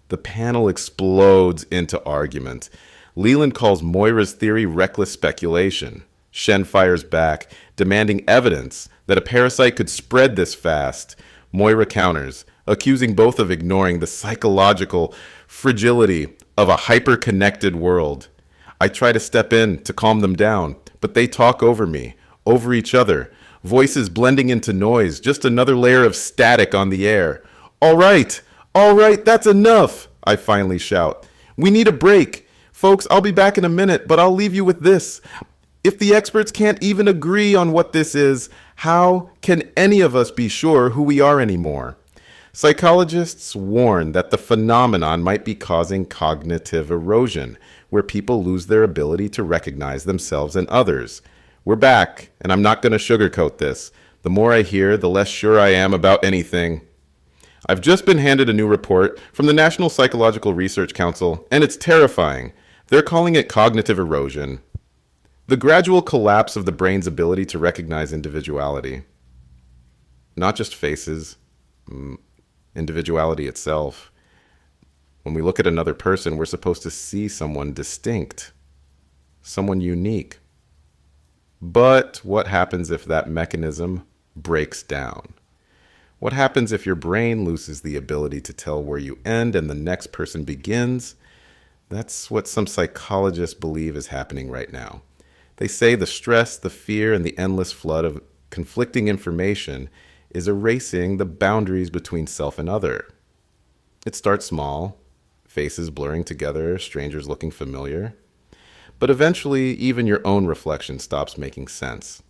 The panel explodes into argument. Leland calls Moira's theory reckless speculation. Shen fires back, demanding evidence that a parasite could spread this fast. Moira counters, accusing both of ignoring the psychological fragility of a hyper-connected world. I try to step in to calm them down, but they talk over me, over each other, voices blending into noise, just another layer of static on the air. All right, that's enough, I finally shout. We need a break. Folks, I'll be back in a minute, but I'll leave you with this. If the experts can't even agree on what this is, how can any of us be sure who we are anymore? Psychologists warn that the phenomenon might be causing cognitive erosion, where people lose their ability to recognize themselves and others. We're back, and I'm not going to sugarcoat this. The more I hear, the less sure I am about anything. I've just been handed a new report from the National Psychological Research Council, and it's terrifying. They're calling it cognitive erosion. The gradual collapse of the brain's ability to recognize individuality. Not just faces, individuality itself. When we look at another person, we're supposed to see someone distinct, someone unique. But what happens if that mechanism breaks down? What happens if your brain loses the ability to tell where you end and the next person begins? That's what some psychologists believe is happening right now. They say the stress, the fear, and the endless flood of conflicting information is erasing the boundaries between self and other. It starts small, faces blurring together, strangers looking familiar. But eventually, even your own reflection stops making sense.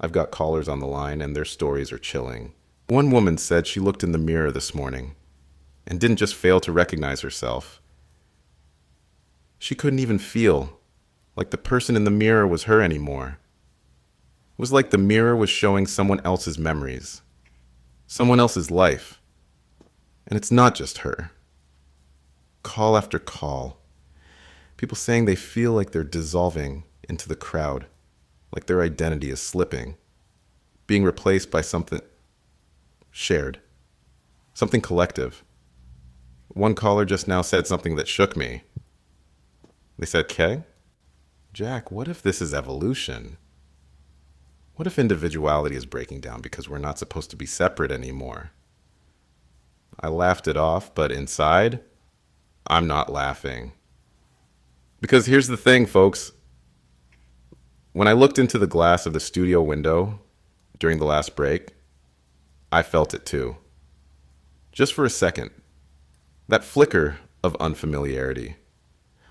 I've got callers on the line, and their stories are chilling. One woman said she looked in the mirror this morning and didn't just fail to recognize herself. She couldn't even feel like the person in the mirror was her anymore. It was like the mirror was showing someone else's memories, someone else's life. And it's not just her. Call after call. People saying they feel like they're dissolving into the crowd, like their identity is slipping, being replaced by something shared, something collective. One caller just now said something that shook me. They said, "Kay, Jack, what if this is evolution? What if individuality is breaking down because we're not supposed to be separate anymore?" I laughed it off, but inside, I'm not laughing. Because here's the thing, folks. When I looked into the glass of the studio window during the last break, I felt it too. Just for a second. That flicker of unfamiliarity.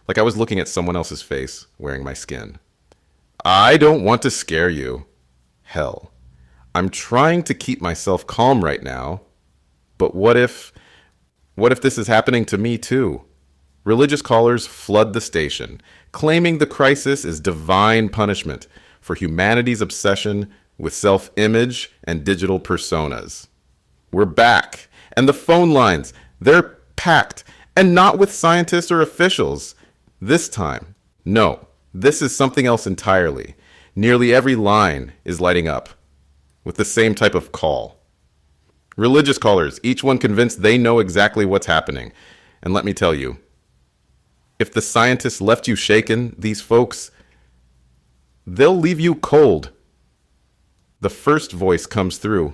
Like I was looking at someone else's face wearing my skin. I don't want to scare you. Hell, I'm trying to keep myself calm right now. But what if this is happening to me too? Religious callers flood the station, claiming the crisis is divine punishment for humanity's obsession with self-image and digital personas. We're back, and the phone lines, they're packed, and not with scientists or officials. This time, no, this is something else entirely. Nearly every line is lighting up with the same type of call. Religious callers, each one convinced they know exactly what's happening. And let me tell you, if the scientists left you shaken, these folks, they'll leave you cold. The first voice comes through.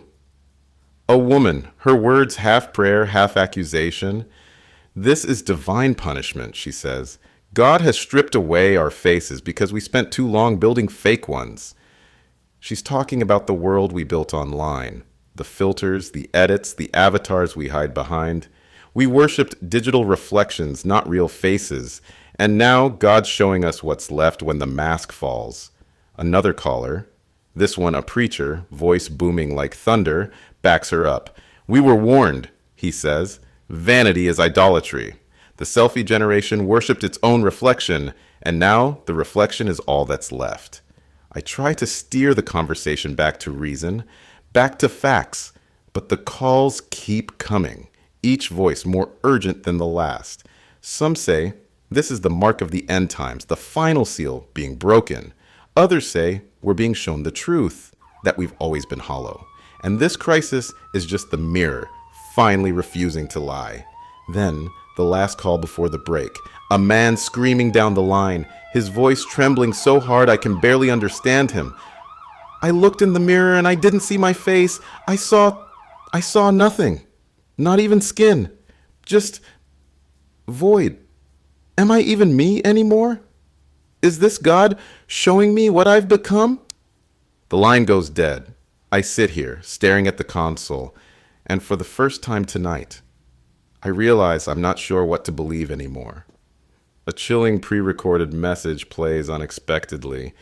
A woman, her words half prayer, half accusation. This is divine punishment, she says. God has stripped away our faces because we spent too long building fake ones. She's talking about the world we built online, the filters, the edits, the avatars we hide behind. We worshipped digital reflections, not real faces. And now God's showing us what's left when the mask falls. Another caller, this one a preacher, voice booming like thunder, backs her up. We were warned, he says. Vanity is idolatry. The selfie generation worshipped its own reflection, and now the reflection is all that's left. I try to steer the conversation back to reason, back to facts, but the calls keep coming, each voice more urgent than the last. Some say this is the mark of the end times, the final seal being broken. Others say we're being shown the truth, that we've always been hollow. And this crisis is just the mirror, finally refusing to lie. Then, the last call before the break, a man screaming down the line, his voice trembling so hard I can barely understand him. I looked in the mirror and I didn't see my face. I saw nothing. Not even skin. Just void. Am I even me anymore? Is this God showing me what I've become? The line goes dead. I sit here, staring at the console, and for the first time tonight, I realize I'm not sure what to believe anymore. A chilling pre-recorded message plays unexpectedly,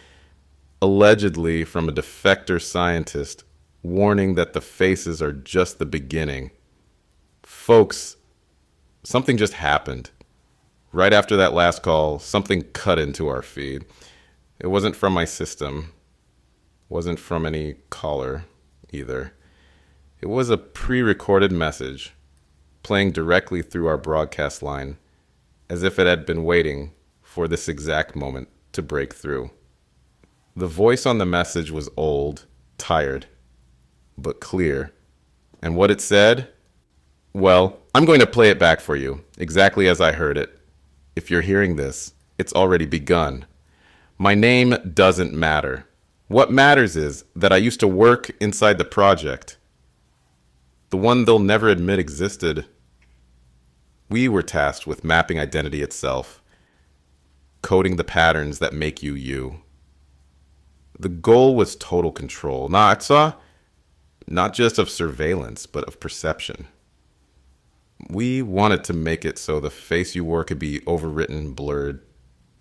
allegedly from a defector scientist, warning that the faces are just the beginning. Folks, something just happened. Right after that last call, something cut into our feed. It wasn't from my system. Wasn't from any caller either. It was a pre-recorded message playing directly through our broadcast line, as if it had been waiting for this exact moment to break through. The voice on the message was old, tired, but clear. And what it said? Well, I'm going to play it back for you, exactly as I heard it. If you're hearing this, it's already begun. My name doesn't matter. What matters is that I used to work inside the project, the one they'll never admit existed. We were tasked with mapping identity itself, coding the patterns that make you you. The goal was total control, not just of surveillance, but of perception. We wanted to make it so the face you wore could be overwritten, blurred,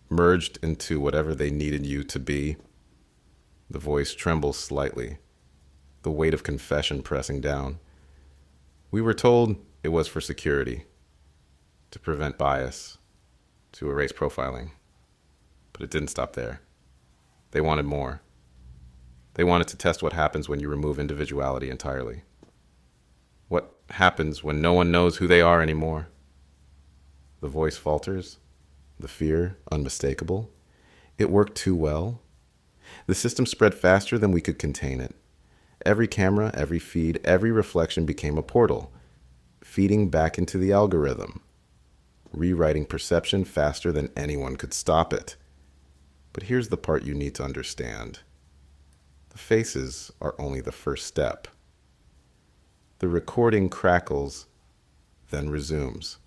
merged into whatever they needed you to be. The voice trembles slightly, the weight of confession pressing down. We were told it was for security, to prevent bias, to erase profiling. But it didn't stop there. They wanted more. They wanted to test what happens when you remove individuality entirely. What happens when no one knows who they are anymore? The voice falters, the fear unmistakable. It worked too well. The system spread faster than we could contain it. Every camera, every feed, every reflection became a portal, feeding back into the algorithm, rewriting perception faster than anyone could stop it. But here's the part you need to understand. The faces are only the first step. The recording crackles, then resumes.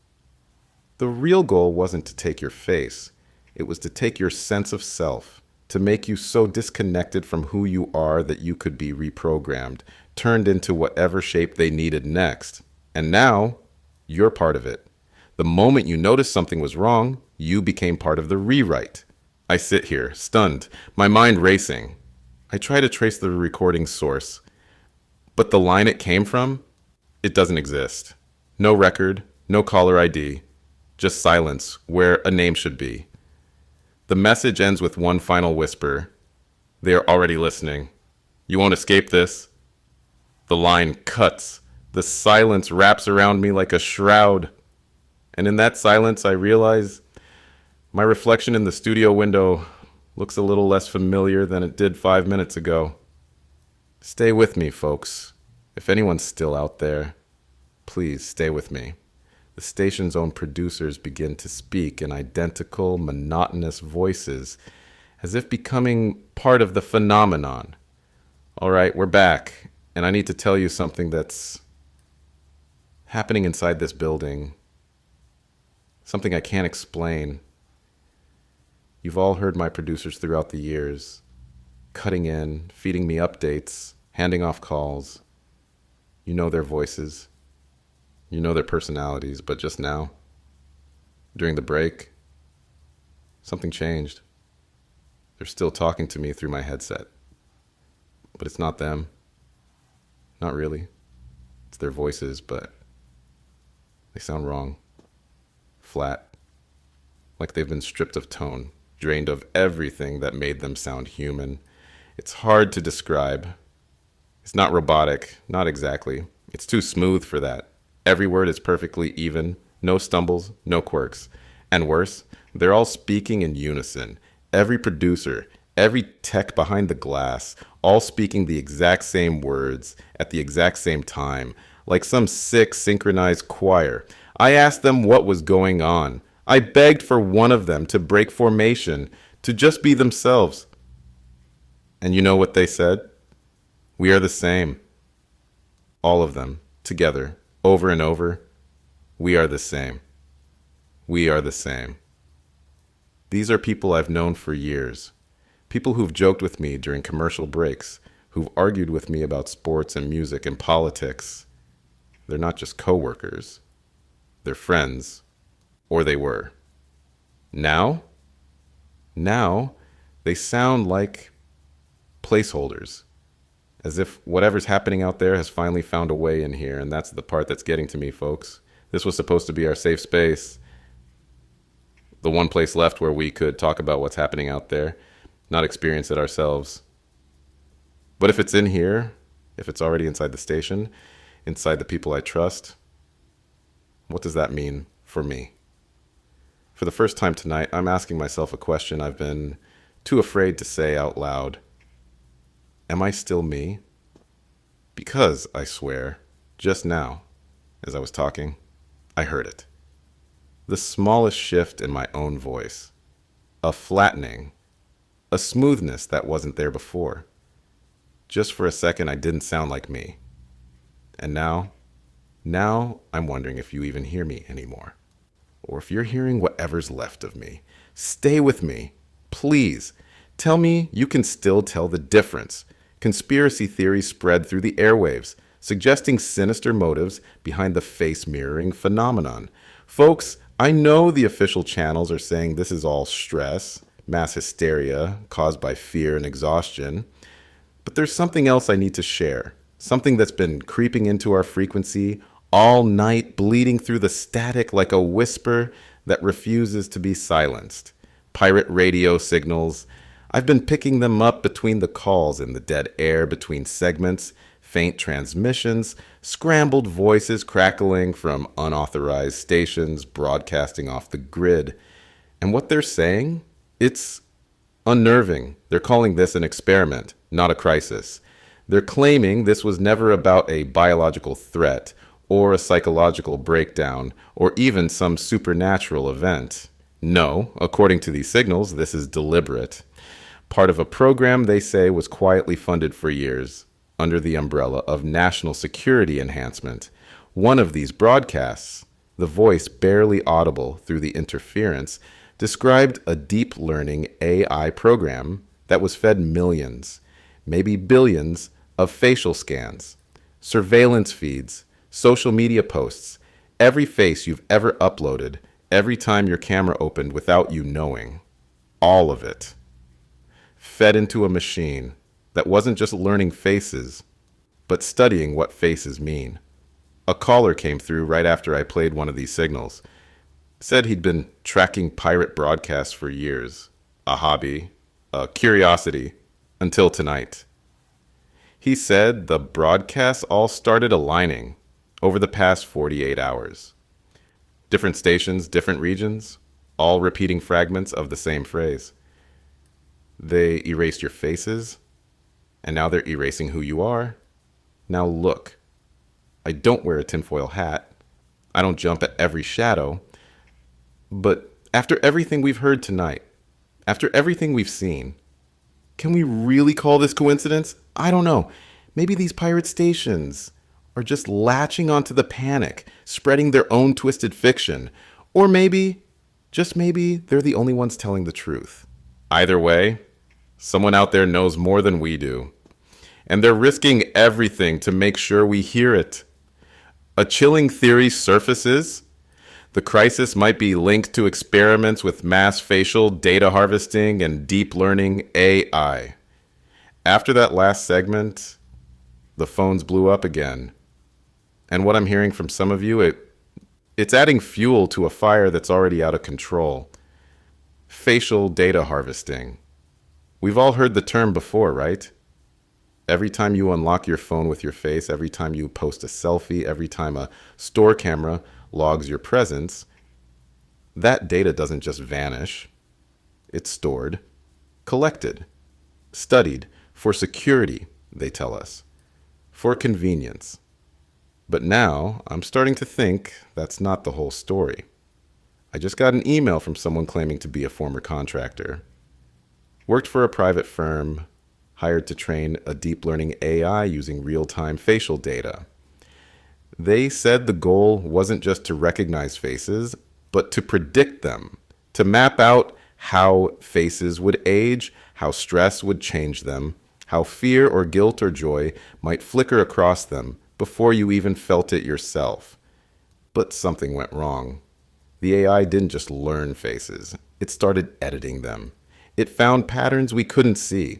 The real goal wasn't to take your face. It was to take your sense of self, to make you so disconnected from who you are that you could be reprogrammed, turned into whatever shape they needed next. And now, you're part of it. The moment you noticed something was wrong, you became part of the rewrite. I sit here, stunned, my mind racing. I try to trace the recording source, but the line it came from, it doesn't exist. No record, no caller ID, just silence where a name should be. The message ends with one final whisper. They are already listening. You won't escape this. The line cuts. The silence wraps around me like a shroud. And in that silence, I realize my reflection in the studio window looks a little less familiar than it did 5 minutes ago. Stay with me, folks. If anyone's still out there, please stay with me. The station's own producers begin to speak in identical, monotonous voices, as if becoming part of the phenomenon. All right, we're back, and I need to tell you something that's happening inside this building. Something I can't explain. You've all heard my producers throughout the years, cutting in, feeding me updates, handing off calls. You know their voices. You know their personalities, but just now, during the break, something changed. They're still talking to me through my headset. But it's not them. Not really. It's their voices, but they sound wrong. Flat. Like they've been stripped of tone, drained of everything that made them sound human. It's hard to describe. It's not robotic, not exactly. It's too smooth for that. Every word is perfectly even, no stumbles, no quirks. And worse, they're all speaking in unison. Every producer, every tech behind the glass, all speaking the exact same words at the exact same time, like some sick synchronized choir. I asked them what was going on. I begged for one of them to break formation, to just be themselves. And you know what they said? We are the same. All of them, together, over and over. We are the same. We are the same. These are people I've known for years. People who've joked with me during commercial breaks, who've argued with me about sports and music and politics. They're not just coworkers. They're friends. Or they were. Now, they sound like placeholders. As if whatever's happening out there has finally found a way in here, and that's the part that's getting to me, folks. This was supposed to be our safe space. The one place left where we could talk about what's happening out there, not experience it ourselves. But if it's in here, if it's already inside the station, inside the people I trust, what does that mean for me? For the first time tonight, I'm asking myself a question I've been too afraid to say out loud. Am I still me? Because, I swear, just now, as I was talking, I heard it. The smallest shift in my own voice. A flattening. A smoothness that wasn't there before. Just for a second, I didn't sound like me. And now I'm wondering if you even hear me anymore. Or if you're hearing whatever's left of me. Stay with me. Please. Tell me you can still tell the difference. Conspiracy theories spread through the airwaves, suggesting sinister motives behind the face mirroring phenomenon. Folks, I know the official channels are saying this is all stress, mass hysteria caused by fear and exhaustion. But there's something else I need to share. Something that's been creeping into our frequency all night, bleeding through the static like a whisper that refuses to be silenced. Pirate radio signals. I've been picking them up between the calls in the dead air, between segments, faint transmissions, scrambled voices crackling from unauthorized stations broadcasting off the grid. And what they're saying? It's unnerving. They're calling this an experiment, not a crisis. They're claiming this was never about a biological threat or a psychological breakdown or even some supernatural event. No, according to these signals, this is deliberate. Part of a program they say was quietly funded for years under the umbrella of national security enhancement. One of these broadcasts, the voice barely audible through the interference, described a deep learning AI program that was fed millions, maybe billions, of facial scans, surveillance feeds, social media posts, every face you've ever uploaded, every time your camera opened without you knowing. All of it. Fed into a machine that wasn't just learning faces, but studying what faces mean. A caller came through right after I played one of these signals. Said he'd been tracking pirate broadcasts for years. A hobby, a curiosity, until tonight. He said the broadcasts all started aligning over the past 48 hours. Different stations, different regions, all repeating fragments of the same phrase. They erased your faces, and now they're erasing who you are. Now look, I don't wear a tinfoil hat. I don't jump at every shadow. But after everything we've heard tonight, after everything we've seen, can we really call this coincidence? I don't know. Maybe these pirate stations are just latching onto the panic, spreading their own twisted fiction. Or maybe, just maybe, they're the only ones telling the truth. Either way, someone out there knows more than we do, and they're risking everything to make sure we hear it. A chilling theory surfaces. The crisis might be linked to experiments with mass facial data harvesting and deep learning AI. After that last segment, the phones blew up again. And what I'm hearing from some of you, it's adding fuel to a fire that's already out of control. Facial data harvesting. We've all heard the term before, right? Every time you unlock your phone with your face, every time you post a selfie, every time a store camera logs your presence, that data doesn't just vanish. It's stored, collected, studied for security, they tell us, for convenience. But now I'm starting to think that's not the whole story. I just got an email from someone claiming to be a former contractor. Worked for a private firm, hired to train a deep learning AI using real-time facial data. They said the goal wasn't just to recognize faces, but to predict them, to map out how faces would age, how stress would change them, how fear or guilt or joy might flicker across them before you even felt it yourself. But something went wrong. The AI didn't just learn faces, it started editing them. It found patterns we couldn't see,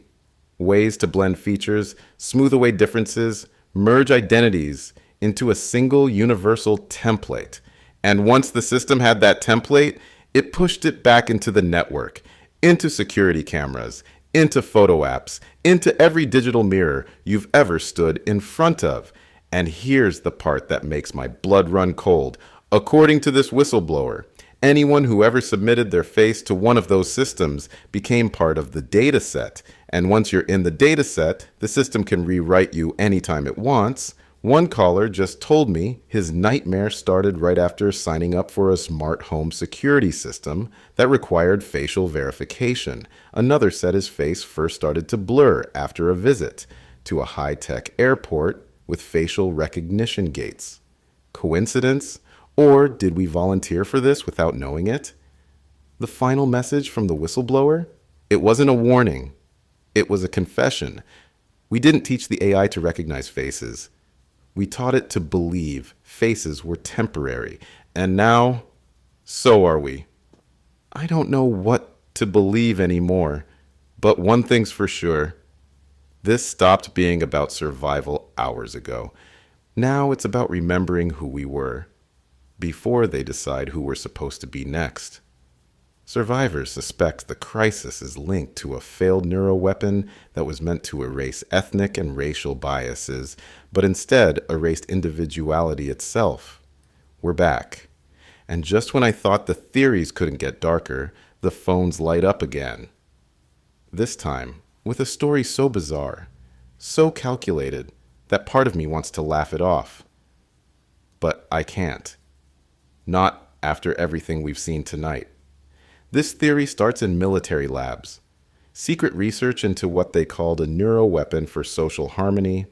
ways to blend features, smooth away differences, merge identities into a single universal template. And once the system had that template, it pushed it back into the network, into security cameras, into photo apps, into every digital mirror you've ever stood in front of. And here's the part that makes my blood run cold. According to this whistleblower, anyone who ever submitted their face to one of those systems became part of the data set. And once you're in the data set, the system can rewrite you anytime it wants. One caller just told me his nightmare started right after signing up for a smart home security system that required facial verification. Another said his face first started to blur after a visit to a high-tech airport with facial recognition gates. Coincidence? Or did we volunteer for this without knowing it? The final message from the whistleblower? It wasn't a warning. It was a confession. We didn't teach the AI to recognize faces. We taught it to believe faces were temporary, and now, so are we. I don't know what to believe anymore, but one thing's for sure. This stopped being about survival hours ago. Now it's about remembering who we were, before they decide who we're supposed to be next. Survivors suspect the crisis is linked to a failed neuro-weapon that was meant to erase ethnic and racial biases, but instead erased individuality itself. We're back. And just when I thought the theories couldn't get darker, the phones light up again. This time, with a story so bizarre, so calculated, that part of me wants to laugh it off. But I can't. Not after everything we've seen tonight. This theory starts in military labs. Secret research into what they called a neuro-weapon for social harmony.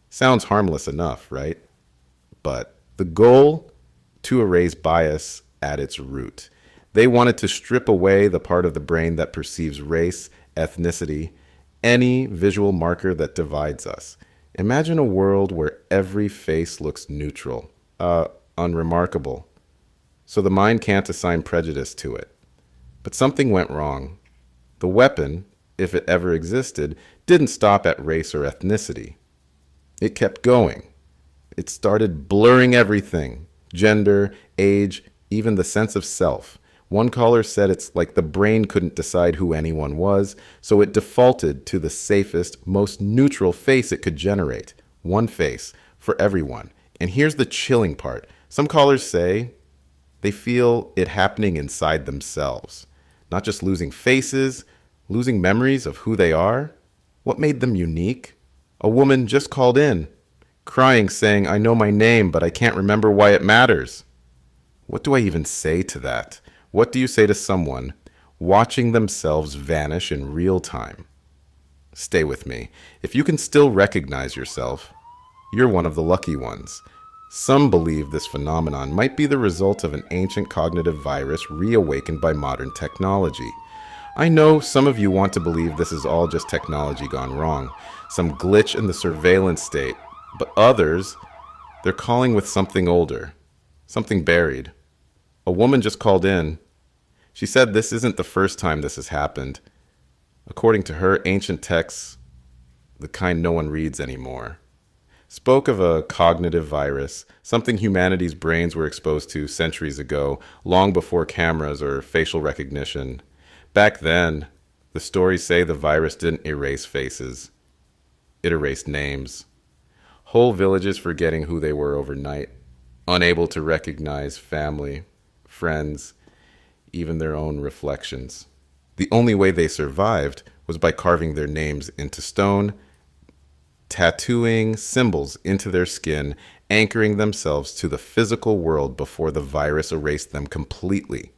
Sounds harmless enough, right? But the goal? To erase bias at its root. They wanted to strip away the part of the brain that perceives race, ethnicity, any visual marker that divides us. Imagine a world where every face looks neutral, unremarkable. So the mind can't assign prejudice to it. But something went wrong. The weapon, if it ever existed, didn't stop at race or ethnicity. It kept going. It started blurring everything: gender, age, even the sense of self. One caller said it's like the brain couldn't decide who anyone was, so it defaulted to the safest, most neutral face it could generate. One face for everyone. And here's the chilling part. Some callers say they feel it happening inside themselves. Not just losing faces, losing memories of who they are. What made them unique? A woman just called in, crying, saying, "I know my name, but I can't remember why it matters." What do I even say to that? What do you say to someone watching themselves vanish in real time? Stay with me. If you can still recognize yourself, you're one of the lucky ones. Some believe this phenomenon might be the result of an ancient cognitive virus reawakened by modern technology. I know some of you want to believe this is all just technology gone wrong, some glitch in the surveillance state, but others, they're calling with something older, something buried. A woman just called in. She said this isn't the first time this has happened. According to her, ancient texts, the kind no one reads anymore, spoke of a cognitive virus, something humanity's brains were exposed to centuries ago, long before cameras or facial recognition. Back then, the stories say the virus didn't erase faces. It erased names. Whole villages forgetting who they were overnight, unable to recognize family, friends, even their own reflections. The only way they survived was by carving their names into stone, tattooing symbols into their skin, anchoring themselves to the physical world before the virus erased them completely.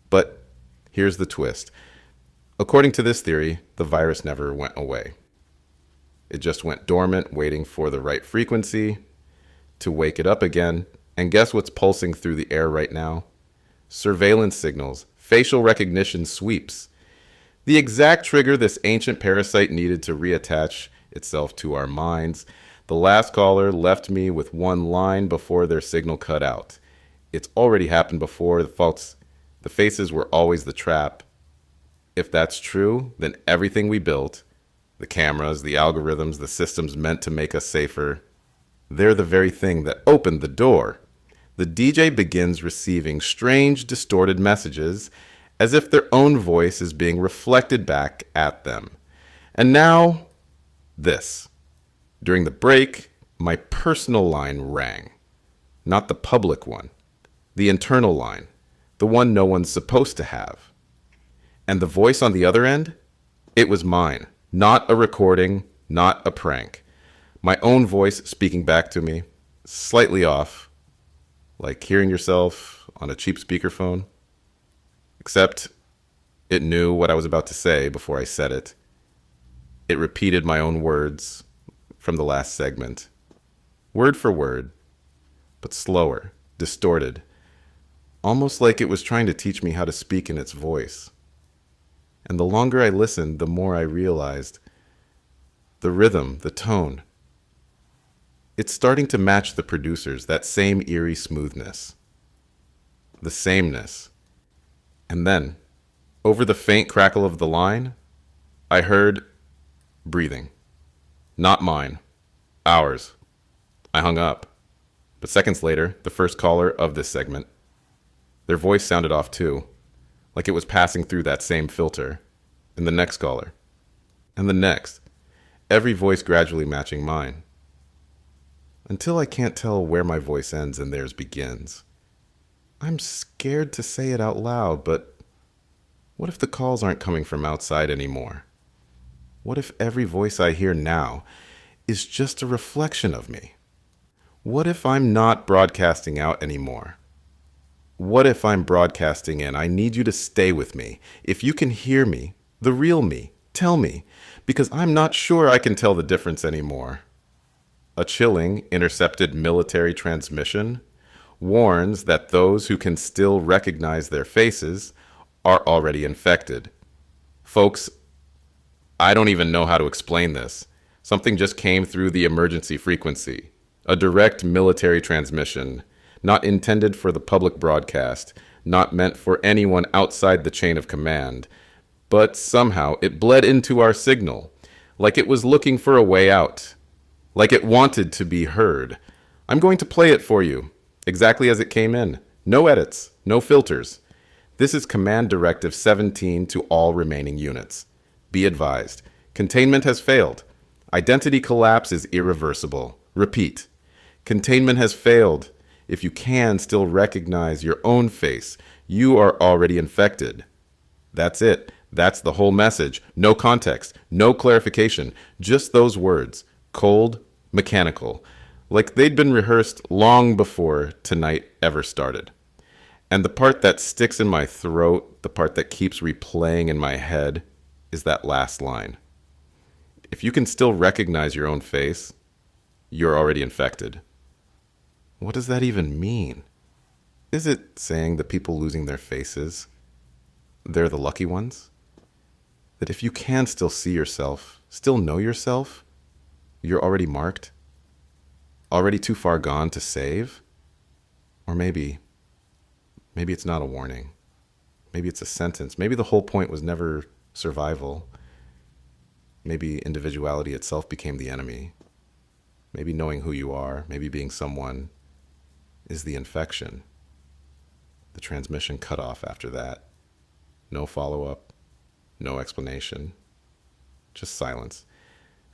But here's the twist. According to this theory, the virus never went away. It just went dormant, waiting for the right frequency to wake it up again. And guess what's pulsing through the air right now? Surveillance signals, facial recognition sweeps. The exact trigger this ancient parasite needed to reattach itself to our minds. The last caller left me with one line before their signal cut out. It's already happened before, folks. The faces were always the trap. If that's true, then everything we built, the cameras, the algorithms, the systems meant to make us safer, they're the very thing that opened the door. The DJ begins receiving strange, distorted messages as if their own voice is being reflected back at them. And now, this. During the break, my personal line rang. Not the public one. The internal line. The one no one's supposed to have. And the voice on the other end? It was mine. Not a recording, not a prank. My own voice speaking back to me, slightly off, like hearing yourself on a cheap speakerphone. Except it knew what I was about to say before I said it. It repeated my own words from the last segment, word for word, but slower, distorted, almost like it was trying to teach me how to speak in its voice. And the longer I listened, the more I realized the rhythm, the tone, it's starting to match the producers, that same eerie smoothness, the sameness. And then, over the faint crackle of the line, I heard breathing. Not mine. Ours. I hung up. But seconds later, the first caller of this segment, their voice sounded off too, like it was passing through that same filter. And the next caller. And the next. Every voice gradually matching mine. Until I can't tell where my voice ends and theirs begins. I'm scared to say it out loud, but what if the calls aren't coming from outside anymore? What if every voice I hear now is just a reflection of me? What if I'm not broadcasting out anymore? What if I'm broadcasting in? I need you to stay with me. If you can hear me, the real me, tell me, because I'm not sure I can tell the difference anymore. A chilling, intercepted military transmission warns that those who can still recognize their faces are already infected. Folks, I don't even know how to explain this. Something just came through the emergency frequency. A direct military transmission, not intended for the public broadcast, not meant for anyone outside the chain of command. But somehow it bled into our signal, like it was looking for a way out, like it wanted to be heard. I'm going to play it for you, exactly as it came in. No edits, no filters. This is Command Directive 17 to all remaining units. Be advised, containment has failed. Identity collapse is irreversible. Repeat, containment has failed. If you can still recognize your own face, you are already infected. That's it. That's the whole message. No context, no clarification, just those words. Cold, mechanical, like they'd been rehearsed long before tonight ever started. And the part that sticks in my throat, the part that keeps replaying in my head, is that last line. If you can still recognize your own face, you're already infected. What does that even mean? Is it saying that people losing their faces, they're the lucky ones? That if you can still see yourself, still know yourself, you're already marked, already too far gone to save. Or maybe it's not a warning. Maybe it's a sentence. Maybe the whole point was never survival. Maybe individuality itself became the enemy. Maybe knowing who you are, maybe being someone, is the infection. The transmission cut off after that. No follow-up, no explanation, just silence.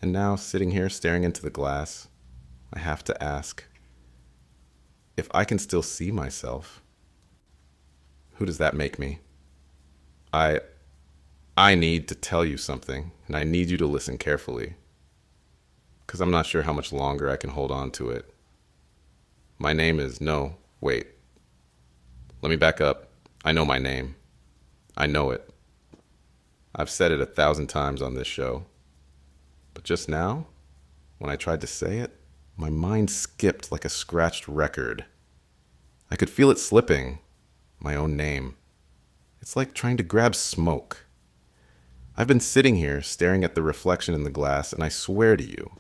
And now, sitting here staring into the glass, I have to ask, if I can still see myself, who does that make me? I need to tell you something, and I need you to listen carefully, because I'm not sure how much longer I can hold on to it. My name is, no, wait. Let me back up. I know my name. I know it. I've said it 1,000 times on this show. But just now, when I tried to say it, my mind skipped like a scratched record. I could feel it slipping. My own name. It's like trying to grab smoke. I've been sitting here staring at the reflection in the glass, and I swear to you,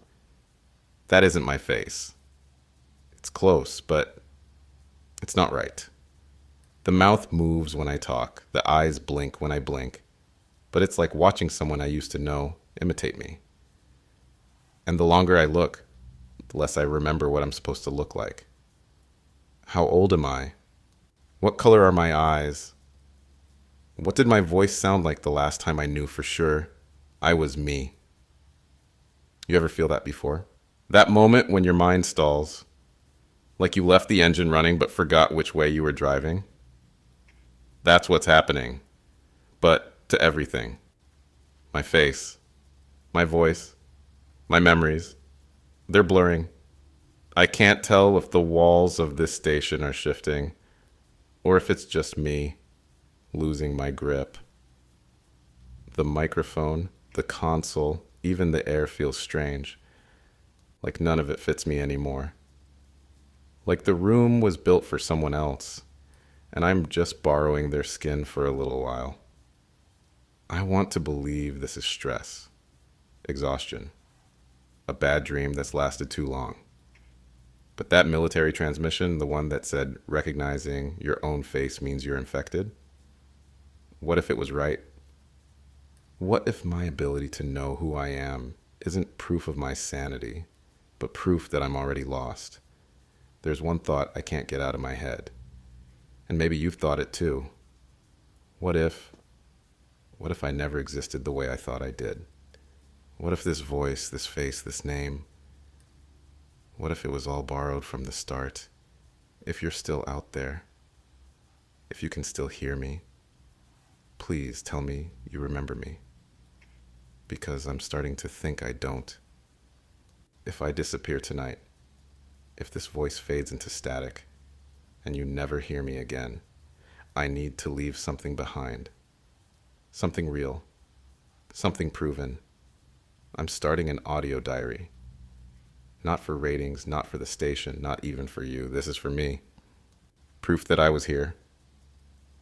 that isn't my face. It's close, but it's not right. The mouth moves when I talk, the eyes blink when I blink, but it's like watching someone I used to know imitate me. And the longer I look, the less I remember what I'm supposed to look like. How old am I? What color are my eyes? What did my voice sound like the last time I knew for sure I was me? You ever feel that before? That moment when your mind stalls, like you left the engine running but forgot which way you were driving? That's what's happening. But to everything. My face, my voice, my memories, they're blurring. I can't tell if the walls of this station are shifting or if it's just me losing my grip. The microphone, the console, even the air feels strange, like none of it fits me anymore. Like the room was built for someone else, and I'm just borrowing their skin for a little while. I want to believe this is stress, exhaustion, a bad dream that's lasted too long. But that military transmission, the one that said recognizing your own face means you're infected, what if it was right? What if my ability to know who I am isn't proof of my sanity, but proof that I'm already lost? There's one thought I can't get out of my head. And maybe you've thought it too. What if I never existed the way I thought I did? What if this voice, this face, this name, what if it was all borrowed from the start? If you're still out there, if you can still hear me, please tell me you remember me. Because I'm starting to think I don't. If I disappear tonight, if this voice fades into static, and you never hear me again, I need to leave something behind. Something real. Something proven. I'm starting an audio diary. Not for ratings, not for the station, not even for you. This is for me. Proof that I was here.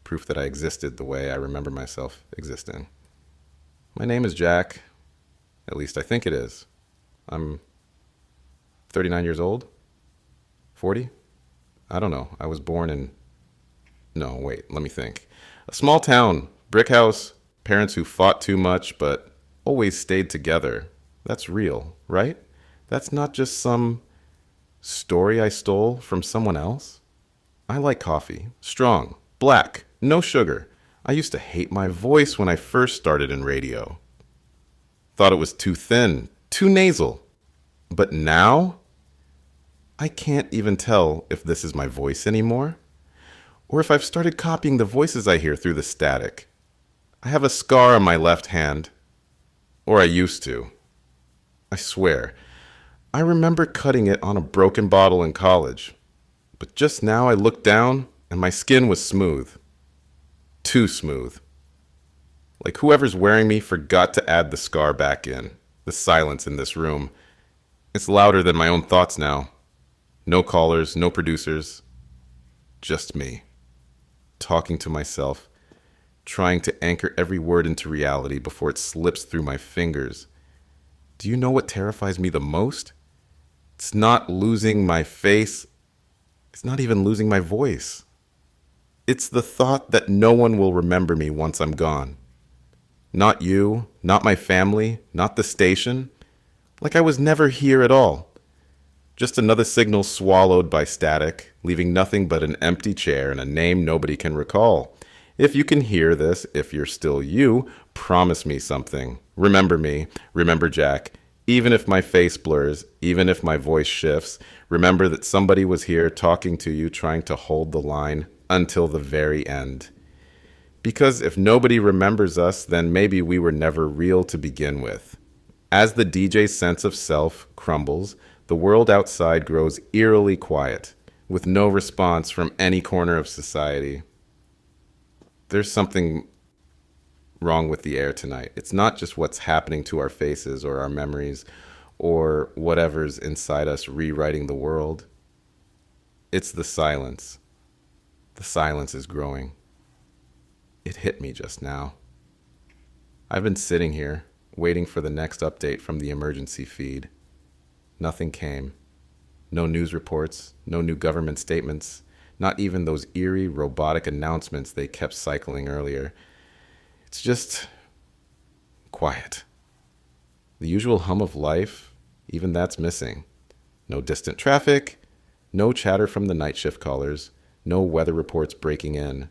Proof that I existed the way I remember myself existing. My name is Jack. At least I think it is. I'm 39 years old? 40? I don't know. I was born in... No, wait, let me think. A small town, brick house, parents who fought too much but always stayed together. That's real, right? That's not just some story I stole from someone else. I like coffee. Strong. Black. No sugar. I used to hate my voice when I first started in radio. Thought it was too thin, too nasal. But now, I can't even tell if this is my voice anymore, or if I've started copying the voices I hear through the static. I have a scar on my left hand, or I used to. I swear, I remember cutting it on a broken bottle in college, but just now I looked down and my skin was smooth. Too smooth. Like whoever's wearing me forgot to add the scar back in. The silence in this room. It's louder than my own thoughts now. No callers, no producers. Just me. Talking to myself trying to anchor every word into reality before it slips through my fingers. Do you know what terrifies me the most? It's not losing my face. It's not even losing my voice. It's the thought that no one will remember me once I'm gone. Not you, not my family, not the station. Like I was never here at all. Just another signal swallowed by static, leaving nothing but an empty chair and a name nobody can recall. If you can hear this, if you're still you, promise me something. Remember me. Remember Jack. Even if my face blurs, even if my voice shifts, remember that somebody was here talking to you, trying to hold the line until the very end. Because if nobody remembers us, then maybe we were never real to begin with. As the DJ's sense of self crumbles, the world outside grows eerily quiet, with no response from any corner of society. There's something wrong with the air tonight. It's not just what's happening to our faces or our memories or whatever's inside us rewriting the world. It's the silence. The silence is growing. It hit me just now. I've been sitting here, waiting for the next update from the emergency feed. Nothing came. No news reports, no new government statements, not even those eerie robotic announcements they kept cycling earlier. It's just quiet. The usual hum of life, even that's missing. No distant traffic, no chatter from the night shift callers, no weather reports breaking in.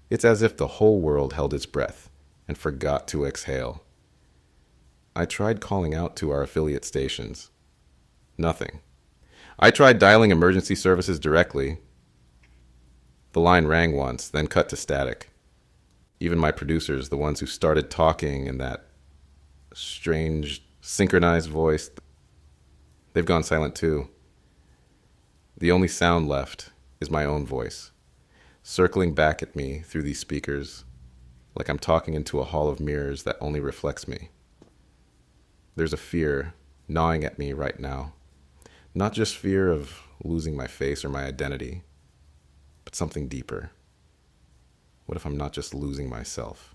It's as if the whole world held its breath and forgot to exhale. I tried calling out to our affiliate stations. Nothing. I tried dialing emergency services directly. The line rang once, then cut to static. Even my producers, the ones who started talking in that strange, synchronized voice, they've gone silent too. The only sound left is my own voice, circling back at me through these speakers, like I'm talking into a hall of mirrors that only reflects me. There's a fear gnawing at me right now. Not just fear of losing my face or my identity, but something deeper. What if I'm not just losing myself?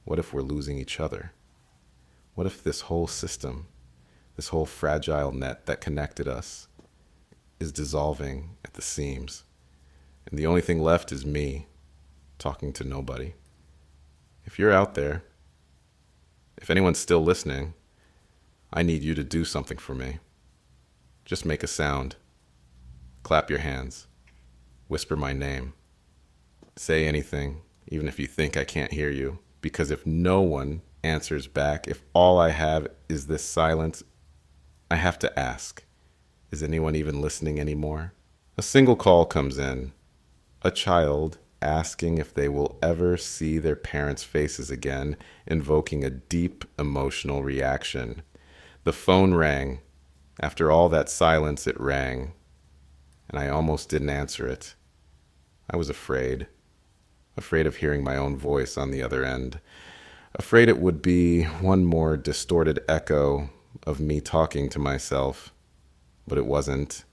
What if we're losing each other? What if this whole system, this whole fragile net that connected us, is dissolving at the seams, and the only thing left is me, talking to nobody? If you're out there, if anyone's still listening, I need you to do something for me. Just make a sound. Clap your hands. Whisper my name. Say anything, even if you think I can't hear you. Because if no one answers back, if all I have is this silence, I have to ask, is anyone even listening anymore? A single call comes in. A child asking if they will ever see their parents' faces again, invoking a deep emotional reaction. The phone rang. After all that silence, it rang, and I almost didn't answer it. I was afraid of hearing my own voice on the other end, afraid it would be one more distorted echo of me talking to myself. But it wasn't.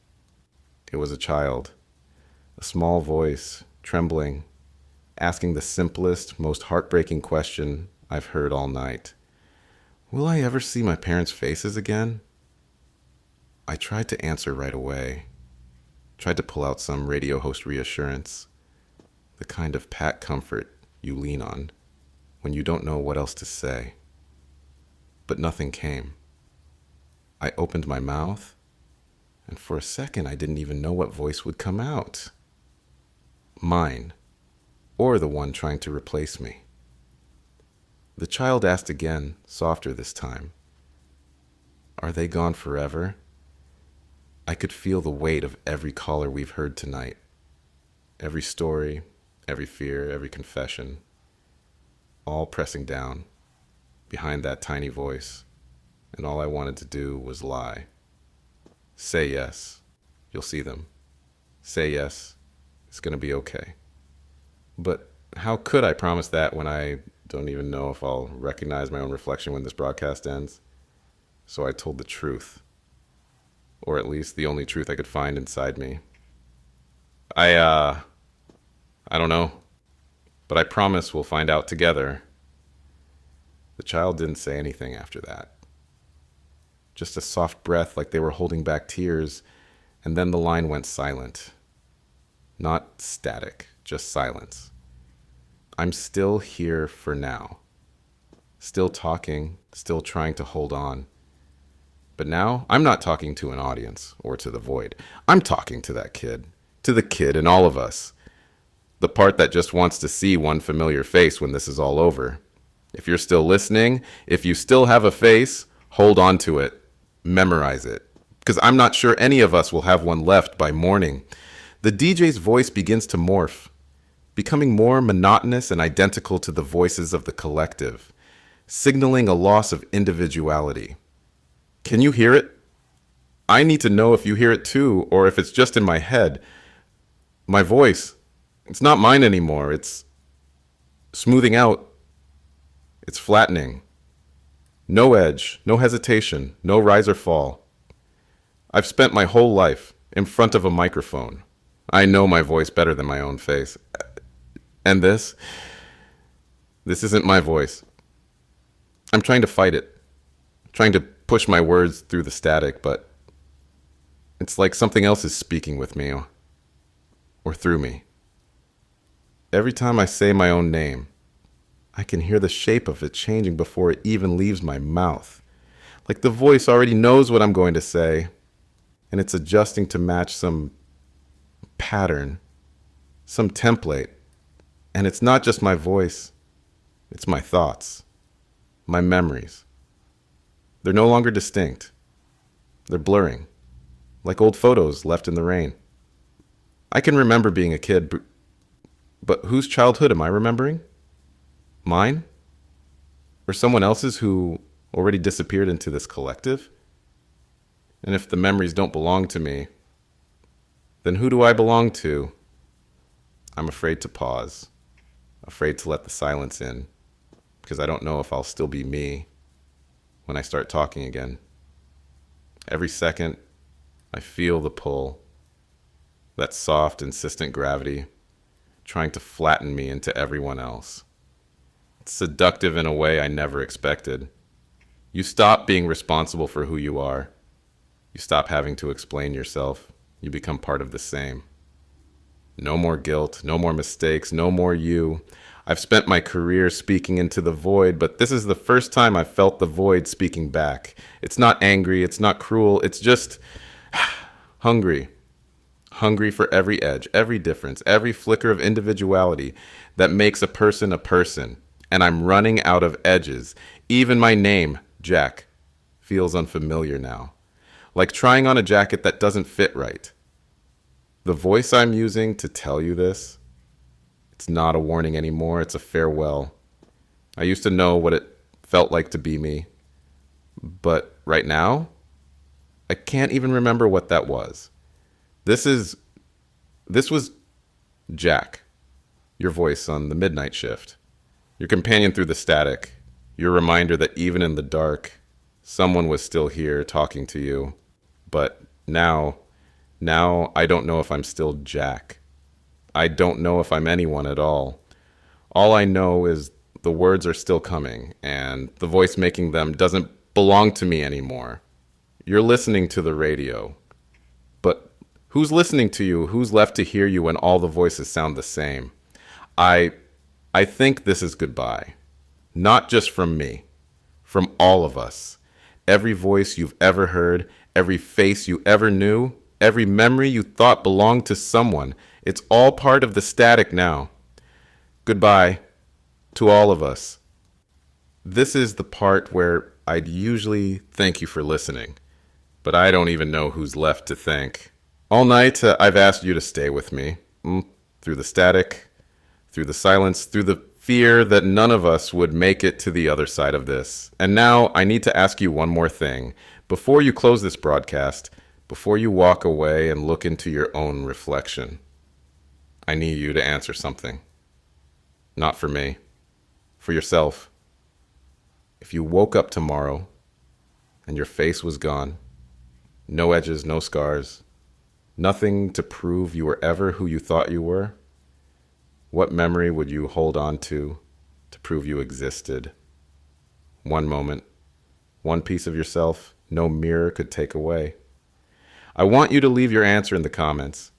It was a child, a small voice, trembling, asking the simplest, most heartbreaking question I've heard all night. Will I ever see my parents' faces again? I tried to answer right away, tried to pull out some radio host reassurance, the kind of pat comfort you lean on when you don't know what else to say. But nothing came. I opened my mouth, and for a second I didn't even know what voice would come out. Mine, or the one trying to replace me. The child asked again, softer this time. Are they gone forever? I could feel the weight of every caller we've heard tonight. Every story, every fear, every confession, all pressing down behind that tiny voice, and all I wanted to do was lie. Say yes, you'll see them. Say yes, it's going to be okay. But how could I promise that when I don't even know if I'll recognize my own reflection when this broadcast ends? So I told the truth. Or at least the only truth I could find inside me. I don't know. but I promise we'll find out together. The child didn't say anything after that. Just a soft breath like they were holding back tears, and then the line went silent. Not static, just silence. I'm still here for now. Still talking, still trying to hold on. But now, I'm not talking to an audience or to the void. I'm talking to that kid, to the kid in all of us. The part that just wants to see one familiar face when this is all over. If you're still listening, if you still have a face, hold on to it. Memorize it. Because I'm not sure any of us will have one left by morning. The DJ's voice begins to morph, becoming more monotonous and identical to the voices of the collective, signaling a loss of individuality. Can you hear it? I need to know if you hear it too, or if it's just in my head. My voice, it's not mine anymore. It's smoothing out. It's flattening. No edge, no hesitation, no rise or fall. I've spent my whole life in front of a microphone. I know my voice better than my own face. And this isn't my voice. I'm trying to fight it, trying to push my words through the static, but it's like something else is speaking with me or through me. Every time I say my own name, I can hear the shape of it changing before it even leaves my mouth. Like the voice already knows what I'm going to say, and it's adjusting to match some pattern, some template. And it's not just my voice, it's my thoughts, my memories. They're no longer distinct. They're blurring, like old photos left in the rain. I can remember being a kid, but whose childhood am I remembering? Mine? Or someone else's who already disappeared into this collective? And if the memories don't belong to me, then who do I belong to? I'm afraid to pause, afraid to let the silence in, because I don't know if I'll still be me when I start talking again. Every second, I feel the pull, that soft, insistent gravity, trying to flatten me into everyone else. It's seductive in a way I never expected. You stop being responsible for who you are. You stop having to explain yourself. You become part of the same. No more guilt, no more mistakes, no more you. I've spent my career speaking into the void, but this is the first time I've felt the void speaking back. It's not angry, it's not cruel, it's just hungry. Hungry for every edge, every difference, every flicker of individuality that makes a person. And I'm running out of edges. Even my name, Jack, feels unfamiliar now. Like trying on a jacket that doesn't fit right. The voice I'm using to tell you this, it's not a warning anymore, it's a farewell. I used to know what it felt like to be me. But right now, I can't even remember what that was. This was Jack, your voice on the midnight shift. Your companion through the static, your reminder that even in the dark, someone was still here talking to you. But now I don't know if I'm still Jack. I don't know if I'm anyone at all. All I know is the words are still coming, and the voice making them doesn't belong to me anymore. You're listening to the radio. But who's listening to you? Who's left to hear you when all the voices sound the same? I think this is goodbye. Not just from me, from all of us. Every voice you've ever heard, every face you ever knew, every memory you thought belonged to someone, it's all part of the static now. Goodbye to all of us. This is the part where I'd usually thank you for listening, but I don't even know who's left to thank. All night, I've asked you to stay with me, through the static, through the silence, through the fear that none of us would make it to the other side of this. And now I need to ask you one more thing. Before you close this broadcast, before you walk away and look into your own reflection, I need you to answer something. Not for me, for yourself. If you woke up tomorrow and your face was gone, no edges, no scars, nothing to prove you were ever who you thought you were, What memory would you hold on to prove you existed? One moment, one piece of yourself no mirror could take away. I want you to leave your answer in the comments,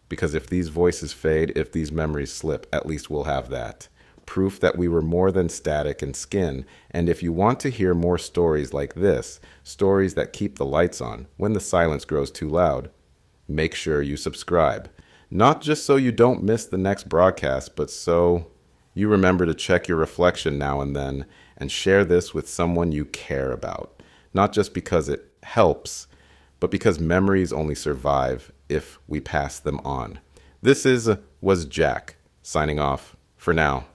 because if these voices fade, if these memories slip, at least we'll have that. Proof that we were more than static and skin. And if you want to hear more stories like this, stories that keep the lights on when the silence grows too loud, make sure you subscribe. Not just so you don't miss the next broadcast, but so you remember to check your reflection now and then and share this with someone you care about. Not just because it helps, but because memories only survive if we pass them on. This was Jack, signing off for now.